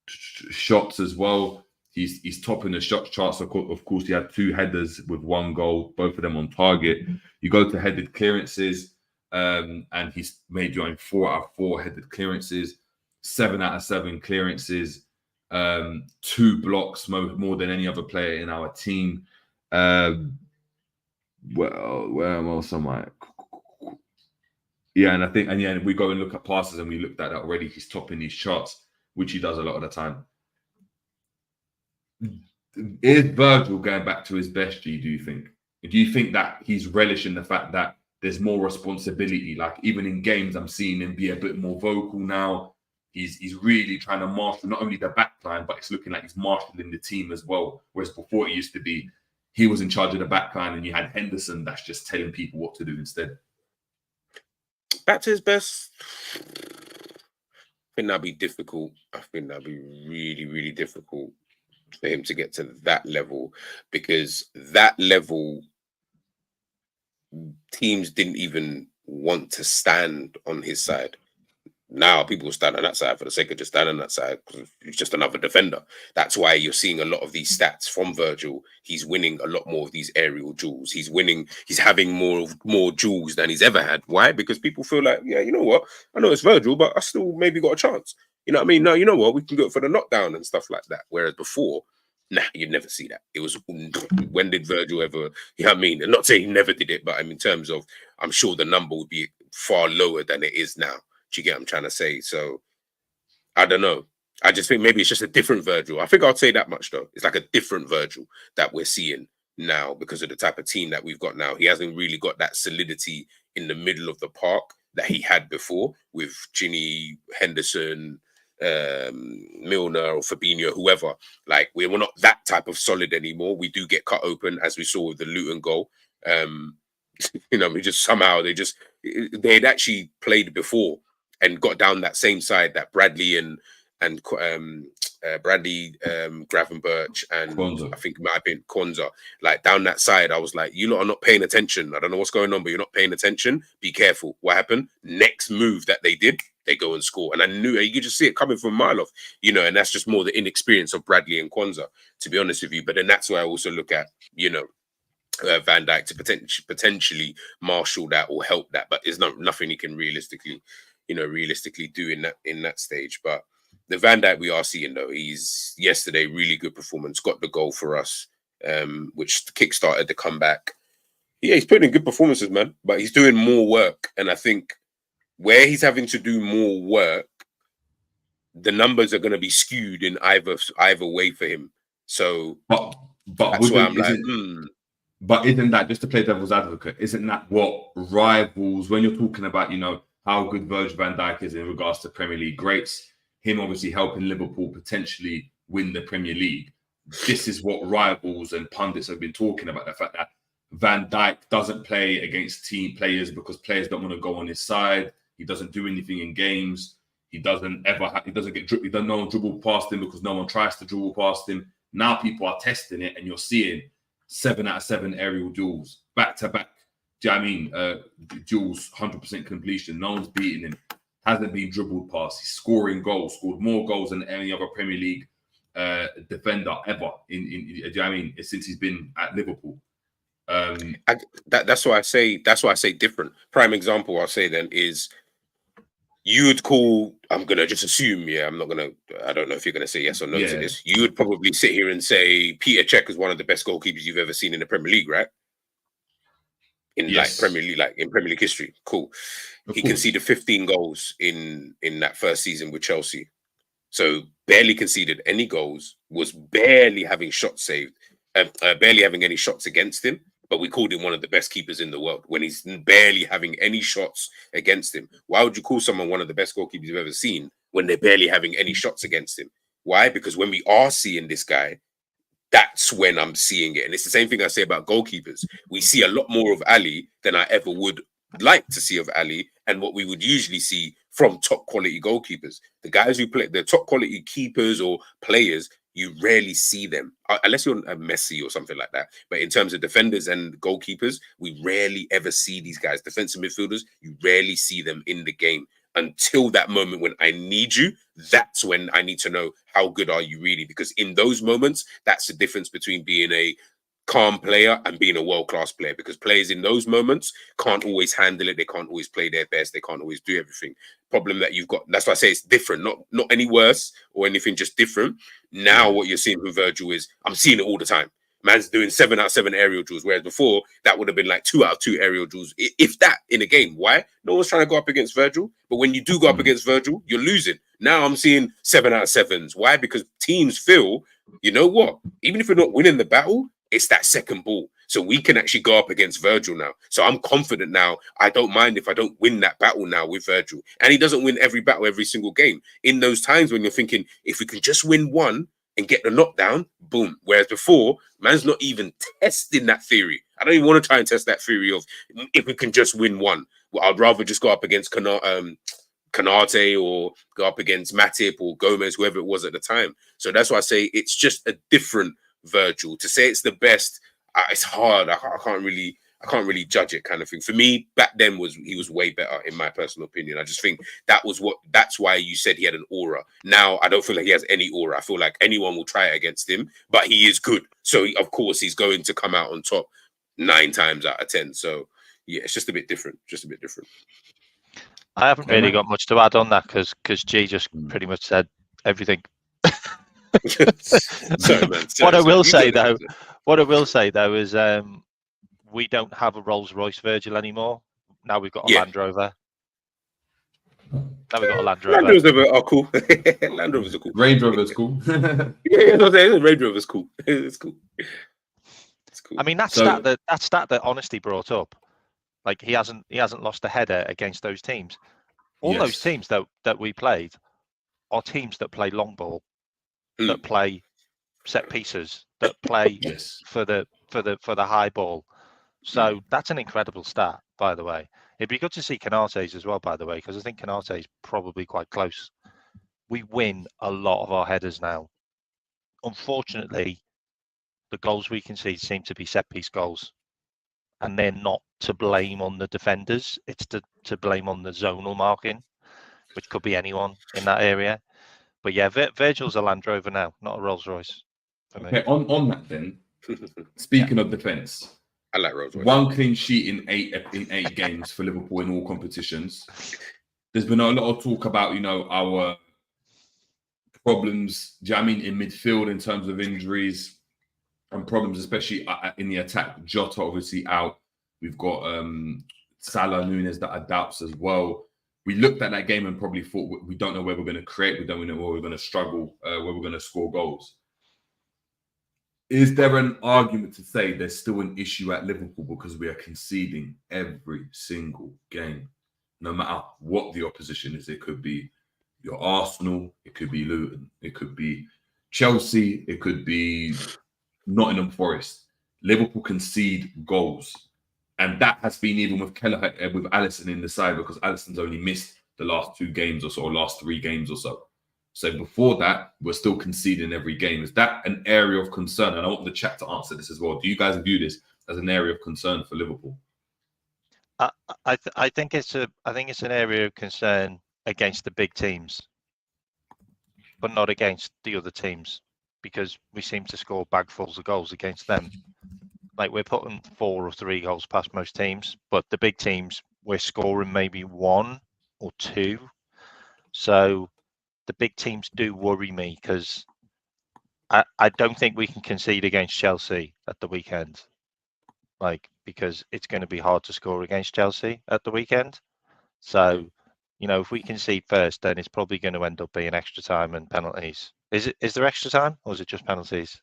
Speaker 3: shots as well, he's topping the shots charts. Of course, he had 2 headers with 1 goal, both of them on target. You go to headed clearances, and he's made you 4 out of 4 headed clearances, 7 out of 7 clearances, 2 blocks more than any other player in our team. Well, where else am I? Yeah, and I think, we go and look at passes, and we looked at that already. He's topping these charts, which he does a lot of the time. Is Virgil going back to his best, G, do you think? Do you think that he's relishing the fact that there's more responsibility? Like, even in games, I'm seeing him be a bit more vocal now. He's really trying to marshal not only the back line, but it's looking like he's marshalling the team as well. Whereas before it used to be he was in charge of the back line and you had Henderson that's just telling people what to do instead.
Speaker 4: Back to his best, I think that'd be difficult. I think that'd be really, really difficult for him to get to that level, because that level, teams didn't even want to stand on his side. Now people stand on that side for the sake of just standing on that side because he's just another defender. That's why you're seeing a lot of these stats from Virgil. He's winning a lot more of these aerial duels. He's having more duels than he's ever had. Why? Because people feel like, yeah, you know what? I know it's Virgil, but I still maybe got a chance. You know what I mean? No, you know what? We can go for the knockdown and stuff like that. Whereas before, nah, you'd never see that. It was, when did Virgil ever, you know what I mean? And not saying he never did it, but I mean, in terms of, I'm sure the number would be far lower than it is now. Do you get what I'm trying to say? So, I don't know. I just think maybe it's just a different Virgil. I think I'll say that much, though. It's like a different Virgil that we're seeing now because of the type of team that we've got now. He hasn't really got that solidity in the middle of the park that he had before with Ginny, Henderson, Milner or Fabinho, whoever. Like, we're not that type of solid anymore. We do get cut open, as we saw with the Luton goal. You know, we just somehow they'd actually played before and got down that same side that Bradley and Gravenberch and Kwanzaa. I think it might have been Kwanzaa, like down that side. I was like, you lot are not paying attention. I don't know what's going on, but you're not paying attention. Be careful. What happened? Next move that they did, they go and score. And I knew you could just see it coming from a mile off, you know, and that's just more the inexperience of Bradley and Kwanzaa, to be honest with you. But then that's why I also look at, you know, Van Dijk to potentially marshal that or help that. But there's nothing he can realistically do in that stage. But the Van Dijk we are seeing, though, he's yesterday really good performance, got the goal for us, which kickstarted the comeback. Yeah, he's putting in good performances, man, but he's doing more work. And I think where he's having to do more work, the numbers are going to be skewed in either way for him. So
Speaker 3: but
Speaker 4: that's why I'm like,
Speaker 3: But isn't that, just to play devil's advocate, isn't that what rivals, when you're talking about, you know, how good Virgil van Dijk is in regards to Premier League greats, him obviously helping Liverpool potentially win the Premier League. This is what rivals and pundits have been talking about, the fact that Van Dijk doesn't play against team players because players don't want to go on his side. He doesn't do anything in games. He doesn't get no one dribble past him because no one tries to dribble past him. Now people are testing it and you're seeing 7 out of 7 aerial duels, back to back. Do you know what I mean? Duels, 100% completion. No one's beating him. Hasn't been dribbled past. He's scoring goals. Scored more goals than any other Premier League defender ever. Do you know what I mean? Since he's been at Liverpool.
Speaker 4: That's why I say different. Prime example I'll say then is, you would call, I'm going to just assume, I don't know if you're going to say yes or no to this. You would probably sit here and say Peter Cech is one of the best goalkeepers you've ever seen in the Premier League, right? in like Premier League, like in Premier League history. Cool. He conceded 15 goals in that first season with Chelsea. So barely conceded any goals, was barely having shots saved, barely having any shots against him. But we called him one of the best keepers in the world when he's barely having any shots against him. Why would you call someone one of the best goalkeepers you've ever seen when they're barely having any shots against him? Why? Because when we are seeing this guy, that's when I'm seeing it. And it's the same thing I say about goalkeepers. We see a lot more of Ali than I ever would like to see of Ali, and what we would usually see from top quality goalkeepers. The guys who play, the top quality keepers or players, you rarely see them, unless you're a Messi or something like that. But in terms of defenders and goalkeepers, we rarely ever see these guys. Defensive midfielders, you rarely see them in the game. Until that moment when I need you, that's when I need to know how good are you really, because in those moments, that's the difference between being a calm player and being a world-class player, because players in those moments can't always handle it. They can't always play their best. They can't always do everything. Problem that you've got, that's why I say it's different, not any worse or anything, just different. Now what you're seeing with Virgil is, I'm seeing it all the time. Man's doing 7 out of 7 aerial duels, whereas before that would have been like 2 out of 2 aerial duels, if that, in a game. Why? No one's trying to go up against Virgil, but when you do go up against Virgil, you're losing. Now I'm seeing 7 out of 7s. Why? Because teams feel, you know what? Even if we're not winning the battle, it's that second ball. So we can actually go up against Virgil now. So I'm confident now. I don't mind if I don't win that battle now with Virgil. And he doesn't win every battle, every single game. In those times when you're thinking, if we can just win one and get the knockdown, boom. Whereas before, man's not even testing that theory. I don't even want to try and test that theory of if we can just win one. Well, I'd rather just go up against Canate or go up against Matip or Gomez, whoever it was at the time. So that's why I say it's just a different Virgil. To say it's the best, it's hard. I can't really judge it, kind of thing. For me, back then he was way better, in my personal opinion. I just think that's why you said he had an aura. Now I don't feel like he has any aura. I feel like anyone will try it against him, but he is good. So of course he's going to come out on top 9 times out of 10. So yeah, it's just a bit different.
Speaker 5: I haven't really got much to add on that because G just pretty much said everything.
Speaker 4: Sorry, man.
Speaker 5: What I will say though is we don't have a Rolls Royce Virgil anymore. Now we've got a Land Rover.
Speaker 4: Land Rovers are cool. Land Rovers are cool.
Speaker 3: Range Rover's cool.
Speaker 4: Range Rover's cool. It's cool.
Speaker 5: I mean, that stat that Honesty brought up, like he hasn't lost a header against those teams. All those teams that we played are teams that play long ball, that play set pieces, that play for the high ball. So that's an incredible stat, by the way. It'd be good to see Canate's as well, by the way, because I think Canate's probably quite close. We win a lot of our headers now. Unfortunately, the goals we concede seem to be set-piece goals. And they're not to blame on the defenders. It's to blame on the zonal marking, which could be anyone in that area. But yeah, Virgil's a Land Rover now, not a Rolls Royce.
Speaker 3: Okay, on that then, speaking of defence,
Speaker 4: I like Rolls Royce.
Speaker 3: 1 clean sheet in eight games for Liverpool in all competitions. There's been a lot of talk about, our problems, in midfield in terms of injuries and problems, especially in the attack. Jota obviously out. We've got Salah, Nunes that are doubts as well. We looked at that game and probably thought we don't know where we're going to create. We don't know where we're going to struggle, where we're going to score goals. Is there an argument to say there's still an issue at Liverpool because we are conceding every single game, no matter what the opposition is? It could be your Arsenal, it could be Luton, it could be Chelsea, it could be Nottingham Forest. Liverpool concede goals. And that has been even with Kelleher, with Alisson in the side, because Alisson's only missed the last 2 games or so, or last 3 games or so. So before that, we're still conceding every game. Is that an area of concern? And I want the chat to answer this as well. Do you guys view this as an area of concern for Liverpool?
Speaker 5: I think it's an area of concern against the big teams, but not against the other teams, because we seem to score bagfuls of goals against them. Like we're putting 4 or 3 goals past most teams, but the big teams we're scoring maybe 1 or 2. So the big teams do worry me because I don't think we can concede against Chelsea at the weekend. Like because it's going to be hard to score against Chelsea at the weekend. So, if we concede first, then it's probably going to end up being extra time and penalties. Is there extra time, or is it just penalties?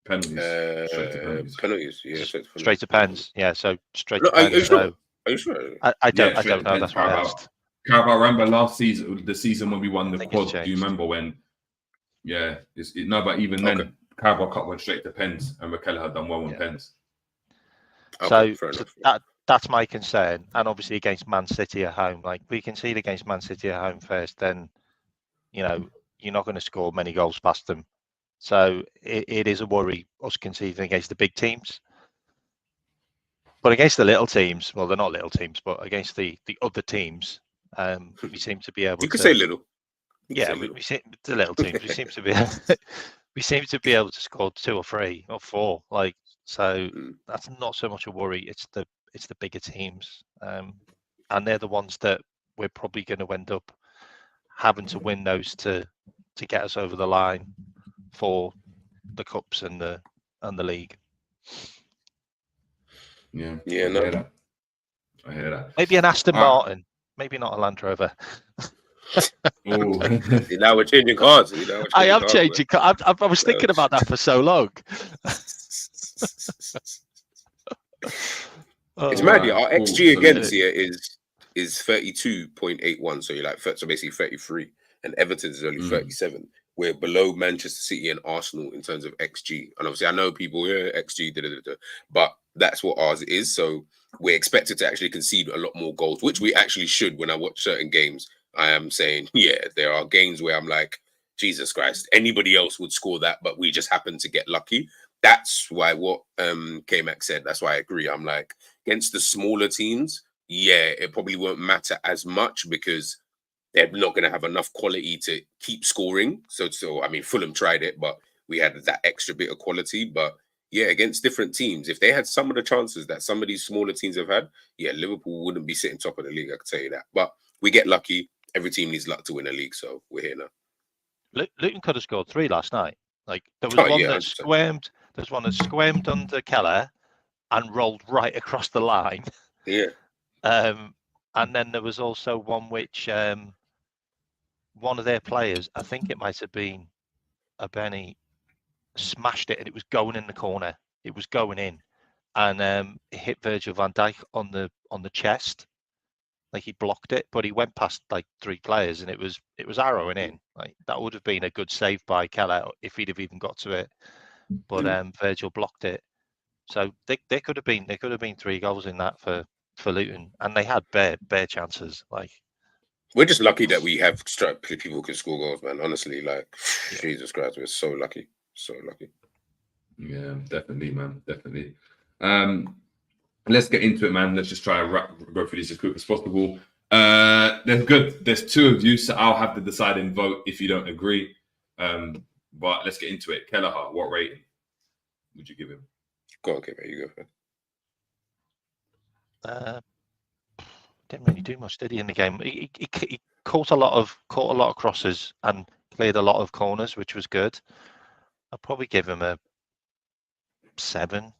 Speaker 3: Penalties. Straight to penalties.
Speaker 4: Penalties, yeah.
Speaker 5: Straight to pens. Yeah, so straight
Speaker 4: No,
Speaker 5: to pens.
Speaker 4: Are you sure?
Speaker 5: I don't know.
Speaker 3: Pens.
Speaker 5: That's why I asked.
Speaker 3: Carabao, remember last season, the season when we won the quad? Do you remember when? Yeah, but even then, Carabao Cup went straight to pens, and McKellar had done well on pens.
Speaker 5: So that's my concern, and obviously against Man City at home, like we concede against Man City at home first, then you're not going to score many goals past them. So it is a worry us conceding against the big teams. But against the little teams, well, they're not little teams, but against the other teams, we seem to be able.
Speaker 4: You could say little.
Speaker 5: Yeah, we seem the little teams. We seem to be. We seem to be able to score 2 or 3 or 4. So that's not so much a worry. It's the bigger teams, and they're the ones that we're probably going to end up having to win those to get us over the line for the cups and the league.
Speaker 3: Yeah, I hear that.
Speaker 5: Maybe an Aston Martin, maybe not a Land Rover.
Speaker 4: Now we're changing cards.
Speaker 5: I am changing. I was thinking about that for so long.
Speaker 4: It's mad. Our XG against here is 32.81. So you're so basically 33, and Everton's is only 37. We're below Manchester City and Arsenal in terms of XG. And obviously, I know people XG, but that's what ours is. So we're expected to actually concede a lot more goals, which we actually should. When I watch certain games, I am saying, there are games where I'm like, Jesus Christ, anybody else would score that, but we just happen to get lucky. That's why what K-Mac said, that's why I agree. I'm like, against the smaller teams, it probably won't matter as much because they're not going to have enough quality to keep scoring. So I mean, Fulham tried it, but we had that extra bit of quality. But against different teams, if they had some of the chances that some of these smaller teams have had, Liverpool wouldn't be sitting top of the league, I can tell you that. But we get lucky. Every team needs luck to win a league, so we're here now.
Speaker 5: Luton could have scored 3 last night. There was one that squirmed. There's one that squirmed under Keller and rolled right across the line.
Speaker 4: Yeah.
Speaker 5: And then there was also one which one of their players, I think it might have been a Benny, smashed it and it was going in the corner. It was going in, and it hit Virgil van Dijk on the chest. He blocked it, but he went past 3 players, and it was arrowing in. That would have been a good save by Keller if he'd have even got to it. But Virgil blocked it. So there could have been 3 goals in that for Luton, and they had bare chances.
Speaker 4: We're just lucky that we have people who can score goals, man. Honestly, Jesus Christ, we're so lucky, so lucky.
Speaker 3: Yeah, definitely, man, definitely. Let's get into it, man. Let's just try and go through this as quick as possible. There's 2 of you, so I'll have the deciding vote if you don't agree. But let's get into it. Kelleher, what rating would you give him?
Speaker 4: Go on, Kevin, you go.
Speaker 5: Didn't really do much, did he, in the game? He caught a lot of crosses and cleared a lot of corners, which was good. I'd probably give him a 7.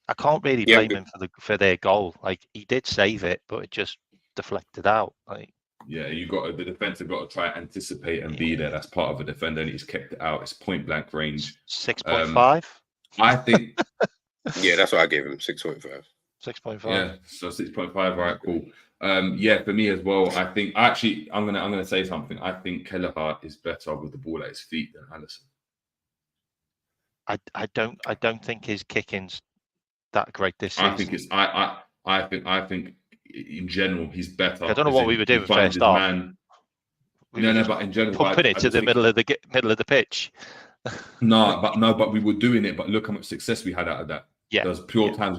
Speaker 5: I can't really blame him for their goal. He did save it, but it just deflected out.
Speaker 3: The defense have got to try and anticipate and be there. That's part of a defender, and he's kept it out. It's point blank range.
Speaker 5: 6.5. I
Speaker 3: think.
Speaker 4: That's what I gave him. 6.5.
Speaker 5: 6.5.
Speaker 3: Yeah, so 6.5. All right, cool. For me as well. I think I'm gonna say something. I think Kelleher is better with the ball at his feet than Alisson.
Speaker 5: I don't think his kicking's that great this season.
Speaker 3: I think in general he's better.
Speaker 5: I don't know what we were doing first half.
Speaker 3: But in general,
Speaker 5: pumping it to the middle of the pitch.
Speaker 3: but we were doing it. But look how much success we had out of that.
Speaker 5: Yeah,
Speaker 3: there's pure times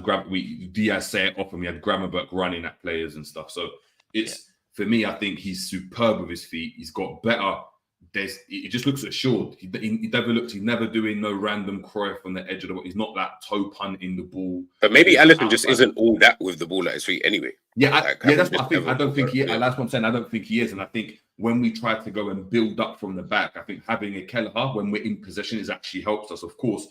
Speaker 3: Diaz set it off, and we had Gravenberch running at players and stuff. So for me, I think he's superb with his feet. He's got better. It just looks assured. He never looks. He's never doing no random Cruyff on the edge of the ball. He's not that toe punting the ball.
Speaker 4: But maybe Alisson just isn't all that with the ball at his feet anyway.
Speaker 3: That's what I think. I don't think he. That's what I'm saying. I don't think he is. And I think when we try to go and build up from the back, I think having a Kelleher when we're in possession is actually helps us. Of course,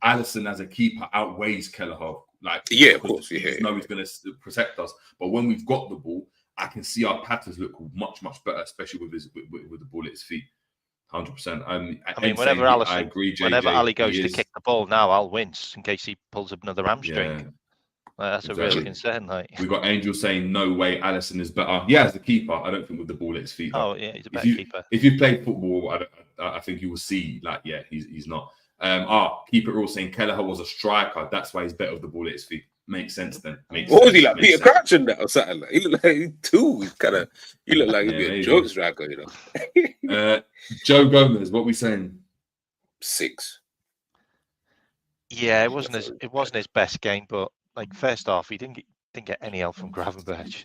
Speaker 3: Alisson as a keeper outweighs Kelleher Like,
Speaker 4: yeah, of course,
Speaker 3: we just know he's going to protect us. But when we've got the ball, I can see our patterns look much better, especially with the ball at his feet. 100%.
Speaker 5: I mean, whenever
Speaker 3: I agree, JJ,
Speaker 5: whenever Ali goes to kick the ball now, I'll wince in case he pulls up another hamstring.
Speaker 3: Yeah,
Speaker 5: that's exactly. A real concern. Like,
Speaker 3: we got Angel saying, "No way, Alisson is better." Yeah, as the keeper, I don't think with the ball at his feet.
Speaker 5: Oh yeah, he's a better keeper.
Speaker 3: If you play football, I think you will see like, yeah, he's not. Keep it real saying Kelleher was a striker. That's why he's better with the ball at his feet. Makes sense then.
Speaker 4: What was he like? Peter Crouch in that or something? Like, he looked like two. He looked like he'd be a joke striker, you
Speaker 3: know. Joe Gomez, what we saying?
Speaker 4: 6.
Speaker 5: Yeah, it wasn't his best game, but like first off, he didn't get any help from Gravenberch.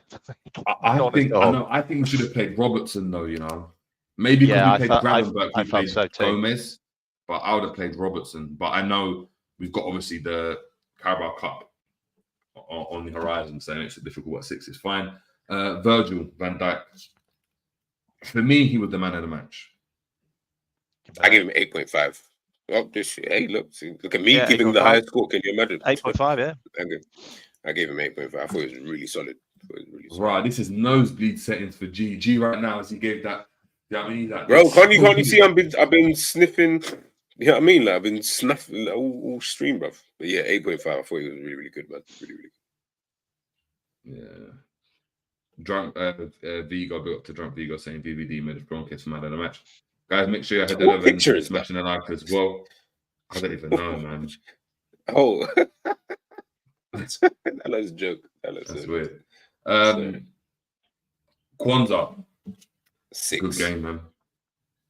Speaker 3: I think we should have played Robertson though. You know, maybe because we played Gravenberch, we played so Gomez, but I would have played Robertson. But I know we've got obviously the Carabao Cup on the horizon, so it makes it difficult. What 6 is fine. Virgil van Dijk. For me, he was the man of the match.
Speaker 4: I give him 8.5. Oh, hey, look at me giving the highest score. Can you imagine?
Speaker 5: 8.5, yeah.
Speaker 4: I gave him 8.5. I thought it was really solid.
Speaker 3: Right, this is nosebleed settings for G. G right now as he gave that. You know what I mean? Like,
Speaker 4: bro, can't you see? I've been sniffing. You know what I mean? Like, I've been snuffing all stream, bro. But yeah, 8.5. I thought it was really, really good, man. Really, really
Speaker 3: good. Yeah. Drunk Vigo, built up to Drunk Vigo saying VVD made a strong case for man of the match. Guys, make sure you head over and smashing the like as well. I don't even know, man.
Speaker 4: Oh, that's a joke.
Speaker 3: That's weird. Kwanzaa,
Speaker 4: 6.
Speaker 3: Good game, man.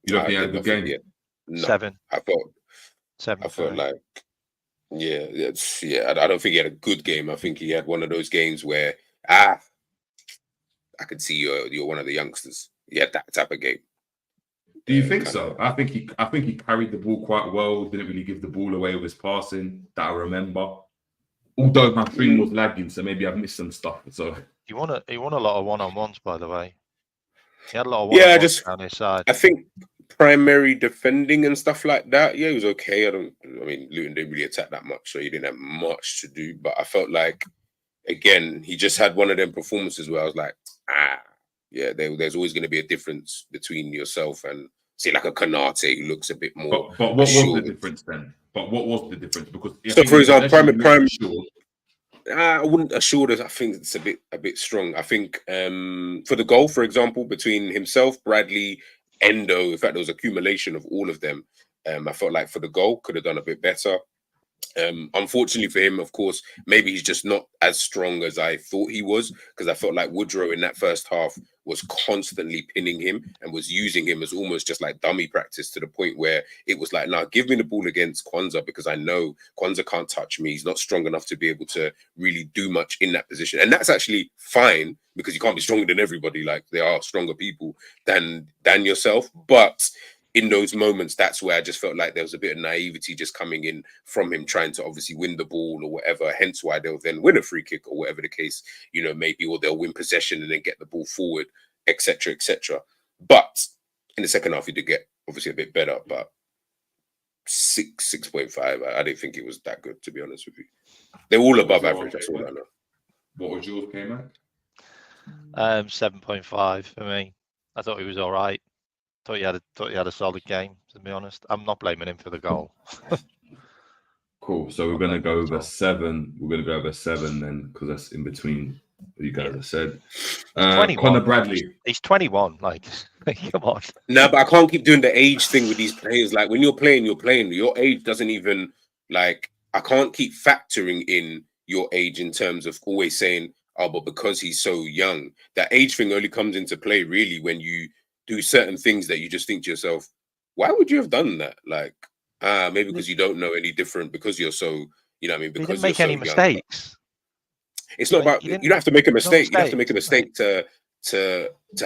Speaker 3: You don't think he had a good game?
Speaker 5: No, 7.
Speaker 4: I felt
Speaker 5: 7.
Speaker 4: I felt like, I don't think he had a good game. I think he had one of those games where I could see you're one of the youngsters. He had that type of game.
Speaker 3: Do you think so? I think he carried the ball quite well. Didn't really give the ball away with his passing that I remember. Although my screen was lagging, so maybe I've missed some stuff. So
Speaker 5: he won a lot of one-on-ones, by the way. He had a lot of one-on-ones down his side.
Speaker 4: I think primary defending and stuff like that. Yeah, he was okay. Luton didn't really attack that much, so he didn't have much to do. But I felt like, again, he just had one of them performances where I was like, there's always going to be a difference between yourself and, say, like a Konate who looks a bit more.
Speaker 3: But what was the difference then? Because
Speaker 4: so, for example, prime. I wouldn't assure us. I think it's a bit strong. I think for the goal, for example, between himself, Bradley, Endo, in fact, there was accumulation of all of them. I felt like for the goal, could have done a bit better. Unfortunately for him, of course, maybe he's just not as strong as I thought he was, because I felt like Woodrow in that first half was constantly pinning him and was using him as almost just like dummy practice, to the point where it was like, now give me the ball against Kwanzaa, because I know Kwanzaa can't touch me. He's not strong enough to be able to really do much in that position. And that's actually fine, because you can't be stronger than everybody. Like, there are stronger people than yourself. But in those moments, that's where I just felt like there was a bit of naivety just coming in from him, trying to obviously win the ball or whatever, hence why they'll then win a free kick or whatever the case, maybe, or they'll win possession and then get the ball forward, etc., etc. But in the second half, he did get obviously a bit better, but 6.5, I didn't think it was that good, to be honest with you. They're all above average, that's all I know.
Speaker 3: What was yours, K-Mac?
Speaker 5: 7.5 for me. I thought he was all right. Thought he had a solid game, to be honest. I'm not blaming him for the goal.
Speaker 3: Cool. So we're gonna go over 7. We're gonna go over 7 then, because that's in between what you guys have said. Connor Bradley.
Speaker 5: He's 21. Like, come on.
Speaker 4: No, but I can't keep doing the age thing with these players. Like, when you're playing. Your age doesn't even, like, I can't keep factoring in your age in terms of always saying, oh, but because he's so young. That age thing only comes into play really when you do certain things that you just think to yourself, why would you have done that? Like, maybe because you don't know any different, because you're so, you know what I mean? Because
Speaker 5: you didn't make any mistakes.
Speaker 4: It's not about, you don't have to make a mistake. You have to make a mistake to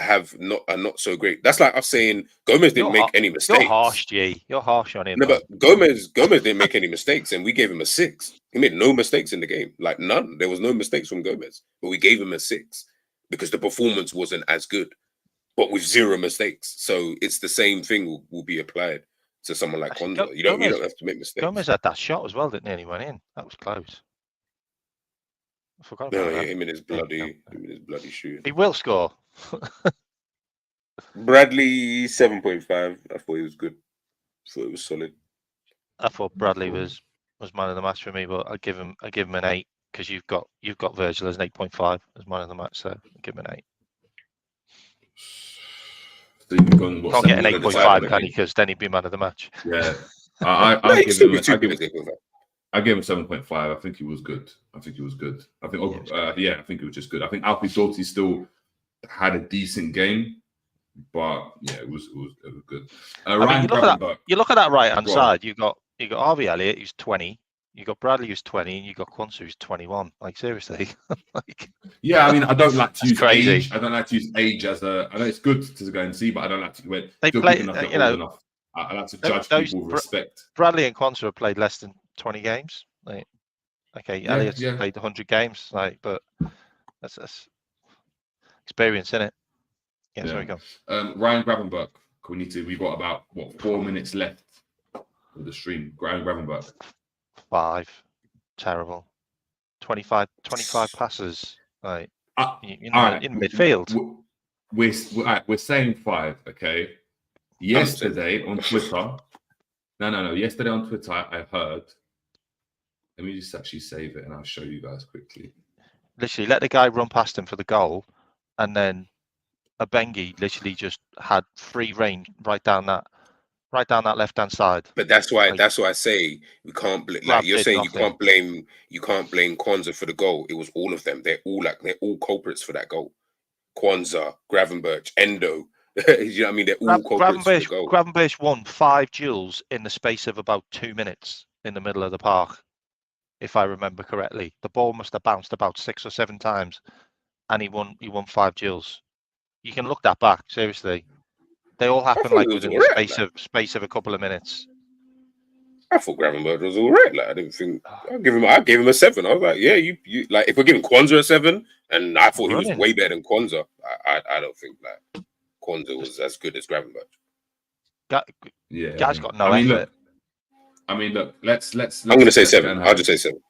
Speaker 4: have not so great. That's like us saying Gomez didn't make any mistakes.
Speaker 5: You're harsh, G. You're harsh on him.
Speaker 4: No, but Gomez didn't make any mistakes, and we gave him a 6. He made no mistakes in the game. Like, none. There was no mistakes from Gomez, but we gave him a 6 because the performance wasn't as good, but with 0 mistakes. So it's the same thing will be applied to someone like Kwanzaa. You don't have to make mistakes.
Speaker 5: Gomez had that shot as well that nearly went in. That was close. I forgot about that.
Speaker 4: Him in his bloody shooting.
Speaker 5: He will score.
Speaker 4: Bradley 7.5. I thought he was good. I thought it was solid.
Speaker 5: I thought Bradley was man of the match for me, but I give him an 8 because you've got Virgil as an 8.5 as man of the match, so I'll give him an 8.
Speaker 3: So you can
Speaker 5: Can't get an 8.5, can he? Because then he'd be man of the match.
Speaker 3: Yeah, I give him 7.5. I think he was good. I think, I think it was just good. I think Alfie Doughty still had a decent game, but yeah, it was good.
Speaker 5: You look at that right hand side. You got Harvey Elliott, who's 20. You got Bradley, who's 20, and you got Quansah, who's 21. Like, seriously.
Speaker 3: Yeah, I mean, I don't like to use age. I don't like to use age as a. I know it's good to go and see, but I don't like to. They play, enough. I like to judge people with respect.
Speaker 5: Bradley and Quansah have played less than 20 games. Elliott's played 100 games. But that's experience, isn't it? Yeah, sorry, go.
Speaker 3: Ryan Gravenberch. We've got about 4 minutes left of the stream. Ryan Gravenberch.
Speaker 5: 5. Terrible. 25 passes. In midfield.
Speaker 3: We're saying 5, okay? Yesterday on Twitter. No. Yesterday on Twitter, I heard. Let me just actually save it and I'll show you guys quickly.
Speaker 5: Literally, let the guy run past him for the goal, and then Abengi literally just had free reign right down that left-hand side.
Speaker 4: But that's why I say we can't blame. Like you're saying, you can't blame Quansah for the goal. It was all of them. They're all culprits for that goal. Quansah, Gravenberch, Endo. You know what I mean? They're all culprits for the goal.
Speaker 5: Gravenberch won 5 duels in the space of about 2 minutes in the middle of the park, if I remember correctly. The ball must have bounced about 6 or 7 times, and he won 5 duels. You can look that back, seriously. They all happen within the space of a couple of minutes.
Speaker 4: I thought Gravenberch was all right. I didn't think I gave him a 7. I was like, yeah, you like if we're giving Quansah a 7, and I thought he was way better than Quansah. I don't think Quansah was as good as Gravenberch.
Speaker 5: Guy's got no effort.
Speaker 3: Look. Let's.
Speaker 4: I'm going to say 7. I'll just say 7.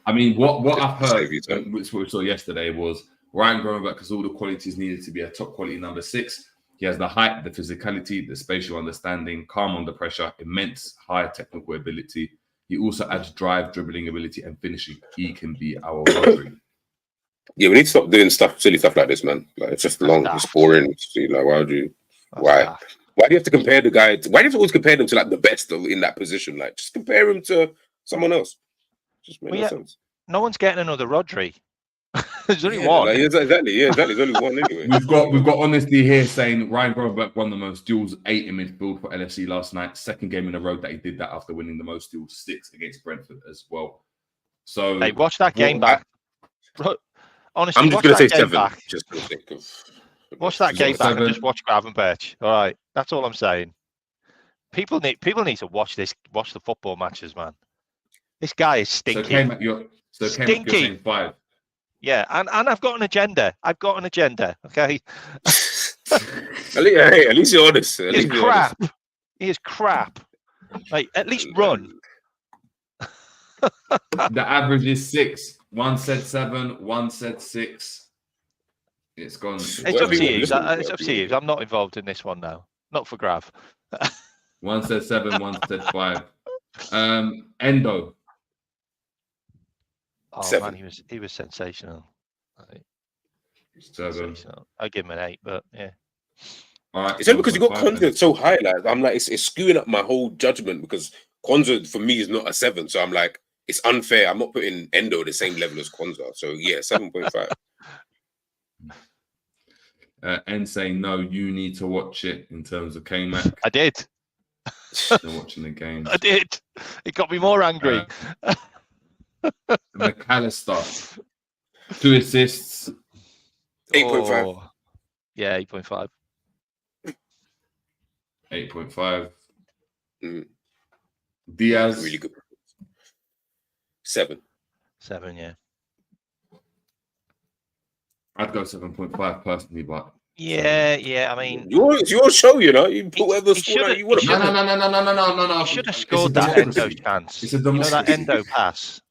Speaker 3: I mean, what I've heard, which we saw yesterday, was Ryan Gravenberch has all the qualities needed to be a top quality number 6. He has the height, the physicality, the spatial understanding, calm under pressure, immense high technical ability. He also adds drive, dribbling ability, and finishing. He can be our Rodri.
Speaker 4: Yeah, we need to stop doing silly stuff like this, man. Like, it's just long, it's boring. Why do you have to compare the guy? Why do you have to always compare them to the best in that position? Like, just compare him to someone else. Just makes no sense.
Speaker 5: No one's getting another Rodri. There's only one.
Speaker 4: Exactly. There's only one anyway.
Speaker 3: We've got honesty here saying Ryan Gravenberch won the most duels, 8 in midfield for LFC last night. 2nd game in a row that he did that after winning the most duels, 6 against Brentford as well. So
Speaker 5: hey, watch that game back. Honestly,
Speaker 4: I'm just going to say 7. Just for the sake of
Speaker 5: watch that game back and just watch Gravenberch. All right, that's all I'm saying. People need to watch the football matches, man. This guy is stinky.
Speaker 3: So you're saying 5.
Speaker 5: Yeah, and I've got an agenda. Okay.
Speaker 4: At least you're honest.
Speaker 5: He's crap. He is crap. Like, at least run.
Speaker 3: The average is 6. One said 7. One said 6. It's gone.
Speaker 5: It's up to you. It's up to you. I'm not involved in this one now. Not for Grav.
Speaker 3: One said 7. One said 5. Endo.
Speaker 5: Oh
Speaker 4: 7.
Speaker 5: man, he was sensational.
Speaker 3: 7.
Speaker 5: I give him an 8, but yeah.
Speaker 3: All right,
Speaker 4: it's only because you got Quansah so high. Like, I'm like, it's screwing up my whole judgment because Quansah for me is not a 7. So I'm like, it's unfair. I'm not putting Endo the same level as Quansah. So yeah, 7.5.
Speaker 3: And saying no, you need to watch it in terms of K-Mac.
Speaker 5: I did.
Speaker 3: They're watching the game.
Speaker 5: I did. It got me more angry.
Speaker 3: Mac Allister, 2 assists,
Speaker 4: 8.5.
Speaker 5: Oh, yeah, 8.5.
Speaker 3: 8.5. Diaz,
Speaker 4: Really good. 7.
Speaker 5: 7, yeah.
Speaker 3: I'd go 7.5 personally, but
Speaker 5: yeah. I mean,
Speaker 4: it's your show, you know. You put whatever score that you want.
Speaker 3: No.
Speaker 5: He should have scored that Endo chance.
Speaker 3: It's a democracy.
Speaker 5: That Endo pass.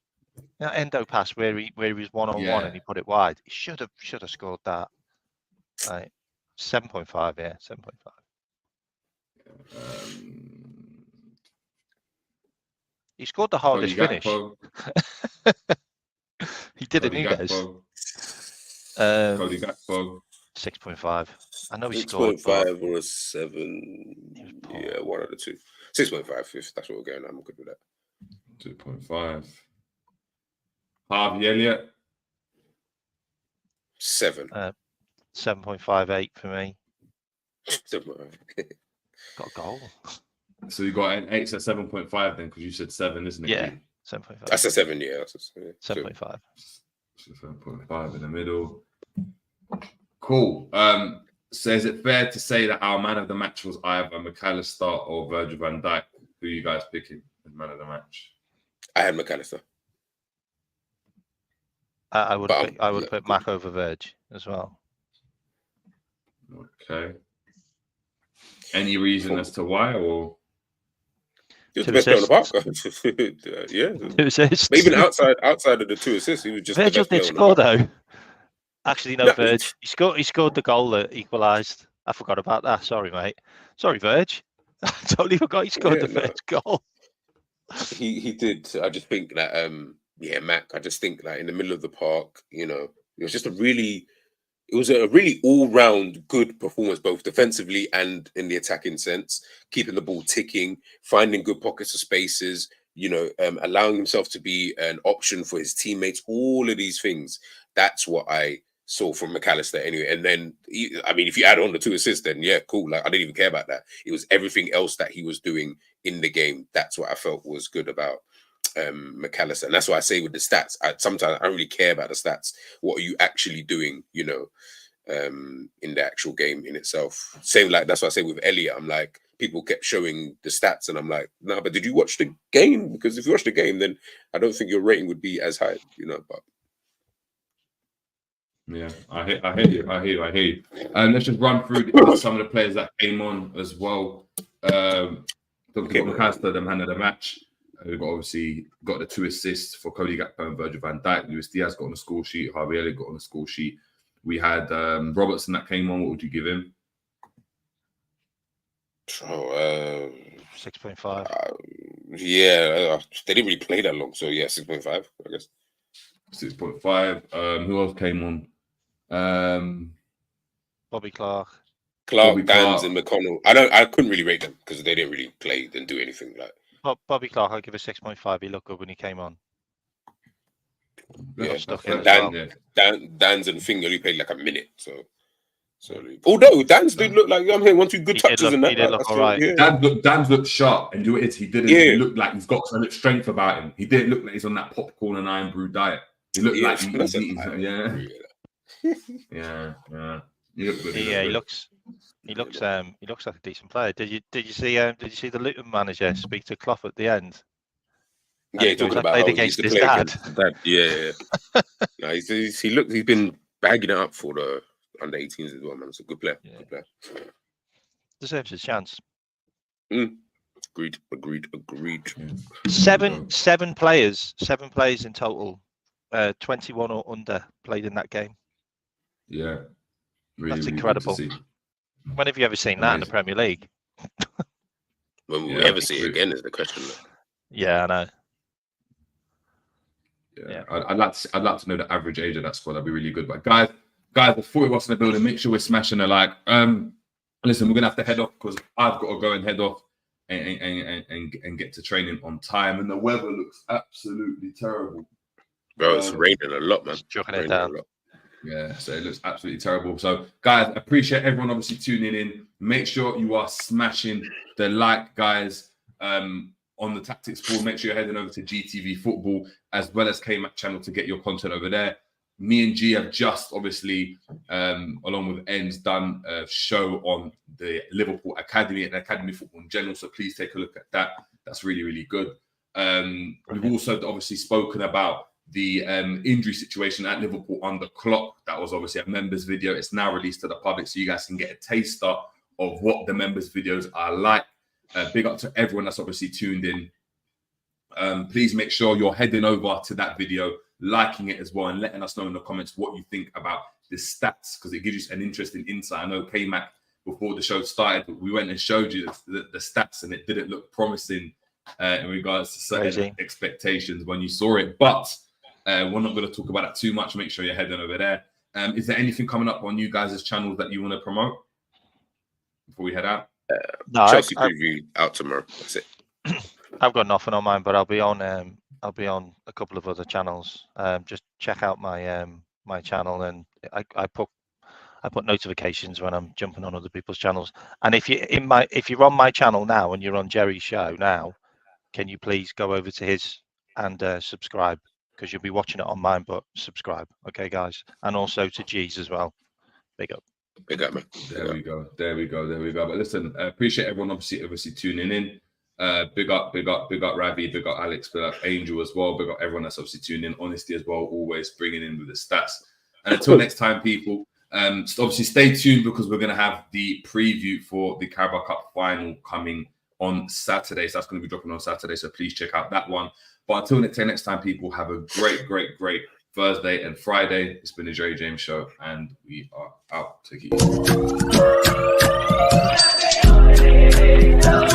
Speaker 5: That Endo pass where he was 1-on-1 and he put it wide. He should have scored that. Right. 7.5, yeah, 7.5. He scored the hardest finish. He did it, you guys.
Speaker 3: Cody Gakpo.
Speaker 5: 6.5. I know he scored.
Speaker 4: 6.5 or a 7. Yeah, one of the two. 6.5, if that's what we're going. I'm good with that.
Speaker 3: 2.5. Harvey Elliott.
Speaker 4: 7.
Speaker 5: 7.58 for me.
Speaker 4: 7.5.
Speaker 5: Got a goal.
Speaker 3: So you got an 8 to 7.5 then, because you said 7, isn't it?
Speaker 5: Yeah, 7.5.
Speaker 4: That's a 7, yeah.
Speaker 5: 7.5.
Speaker 3: 7.5 in the middle. Cool. So is it fair to say that our man of the match was either Mac Allister or Virgil van Dijk? Who are you guys picking as man of the match?
Speaker 4: I had Mac Allister.
Speaker 5: I would put Mac over Virg as well.
Speaker 3: Okay. Any reason as to why, or?
Speaker 4: He was the best player on the park. Yeah.
Speaker 5: 2 assists.
Speaker 4: But even outside of the 2 assists, he was just
Speaker 5: Virgil
Speaker 4: the best
Speaker 5: did score
Speaker 4: player on the
Speaker 5: though. Actually, no, Virg. He scored the goal that equalised. I forgot about that. Sorry, mate. Sorry, Virg. I totally forgot he scored the first goal.
Speaker 4: He did. I just think that Mac. I just think that in the middle of the park, it was just a really all-round good performance, both defensively and in the attacking sense, keeping the ball ticking, finding good pockets of spaces, allowing himself to be an option for his teammates, all of these things. That's what I saw from Mac Allister anyway. And then, if you add on the 2 assists, then yeah, cool. Like, I didn't even care about that. It was everything else that he was doing in the game. That's what I felt was good about Mac Allister. And that's why I say with the stats, sometimes I don't really care about the stats. What are you actually doing, in the actual game in itself? Same, like, that's why I say with Elliot, I'm like, people kept showing the stats and I'm like, no, but did you watch the game? Because if you watch the game, then I don't think your rating would be as high, but.
Speaker 3: Yeah, I hear you. Let's just run through some of the players that came on as well. Mac Allister, the man of the match. We've got the 2 assists for Cody Gakpo and Virgil van Dijk. Luis Diaz got on the score sheet. Harvey Elliott got on the score sheet. We had Robertson that came on. What would you give him?
Speaker 5: 6.5.
Speaker 4: Yeah, they didn't really play that long, so yeah, 6.5, I guess.
Speaker 3: 6.5. Who else came on?
Speaker 5: Bobby Clark,
Speaker 4: Dans, and McConnell. I couldn't really rate them because they didn't really play, didn't do anything like.
Speaker 5: Bobby Clark, I'll give a 6.5. He looked good when he came on.
Speaker 4: Yeah, and Dan's and Finger only played like a minute, so although Dan's did look like 1 2 good touches in that.
Speaker 5: He did look all right.
Speaker 3: Yeah. Dan's looked sharp, and he didn't. He looked like he's got some strength about him. He didn't look like he's on that popcorn and iron brew diet. He looked like he's eating. Yeah. He looked good.
Speaker 5: He looks like a decent player. Did you see the Luton manager speak to Klopp at the end?
Speaker 4: Yeah, talking about how he used to play against dad. Yeah. No, he's been bagging it up for the under 18s as well, man. It's a good player. Yeah. Good player.
Speaker 5: Deserves a chance.
Speaker 4: Agreed.
Speaker 5: Yeah. Seven players in total. 21 or under played in that game.
Speaker 3: Yeah,
Speaker 5: that's incredible. When have you ever seen that in the Premier League?
Speaker 4: When will we ever see it again is the question.
Speaker 5: Yeah, I know.
Speaker 3: Yeah. I'd like to know the average age of that squad. That'd be really good. But guys, before we watch in the building, make sure we're smashing the like. Listen, we're gonna have to head off because I've got to go and head off and get to training on time. And the weather looks absolutely terrible.
Speaker 4: Bro, it's raining a lot, man.
Speaker 5: Chucking it down.
Speaker 3: Yeah, so it looks absolutely terrible. So, guys, appreciate everyone obviously tuning in. Make sure you are smashing the like, guys, on the Tactics board. Make sure you're heading over to GTV Football as well as KMAC channel to get your content over there. Me and G have just obviously, along with Ends, done a show on the Liverpool Academy and Academy football in general. So please take a look at that. That's really, really good. We've also obviously spoken about the injury situation at Liverpool under Klopp. That was obviously a members video. It's now released to the public so you guys can get a taster of what the members videos are like. Big up to everyone that's obviously tuned in please make sure you're heading over to that video, liking it as well, and letting us know in the comments what you think about the stats, because it gives you an interesting insight. I know K-Mac, before the show started, we went and showed you the stats, and it didn't look promising in regards to certain expectations when you saw it. But we're not going to talk about that too much. Make sure you're heading over there. Is there anything coming up on you guys' channels that you want to promote before we head out?
Speaker 4: No, Chelsea preview out tomorrow. That's it.
Speaker 5: I've got nothing on mine, but I'll be on a couple of other channels. Just check out my my channel, and I put notifications when I'm jumping on other people's channels. And if you're on my channel now and you're on Jerry's show now, can you please go over to his and subscribe, because you'll be watching it on mine, but subscribe, okay, guys? And also to G's as well. Big up.
Speaker 4: Big up, man.
Speaker 3: There we go. But listen, appreciate everyone obviously tuning in. Big up Ravi, big up Alex, big up Angel as well, big up everyone that's obviously tuning in. Honesty as well, always bringing in with the stats. And until next time, people, obviously stay tuned, because we're going to have the preview for the Carabao Cup final coming on Saturday. So that's going to be dropping on Saturday, so please check out that one. But until next time, people, have a great Thursday and Friday. It's been the Jerry James Show, and we are out. Take it easy.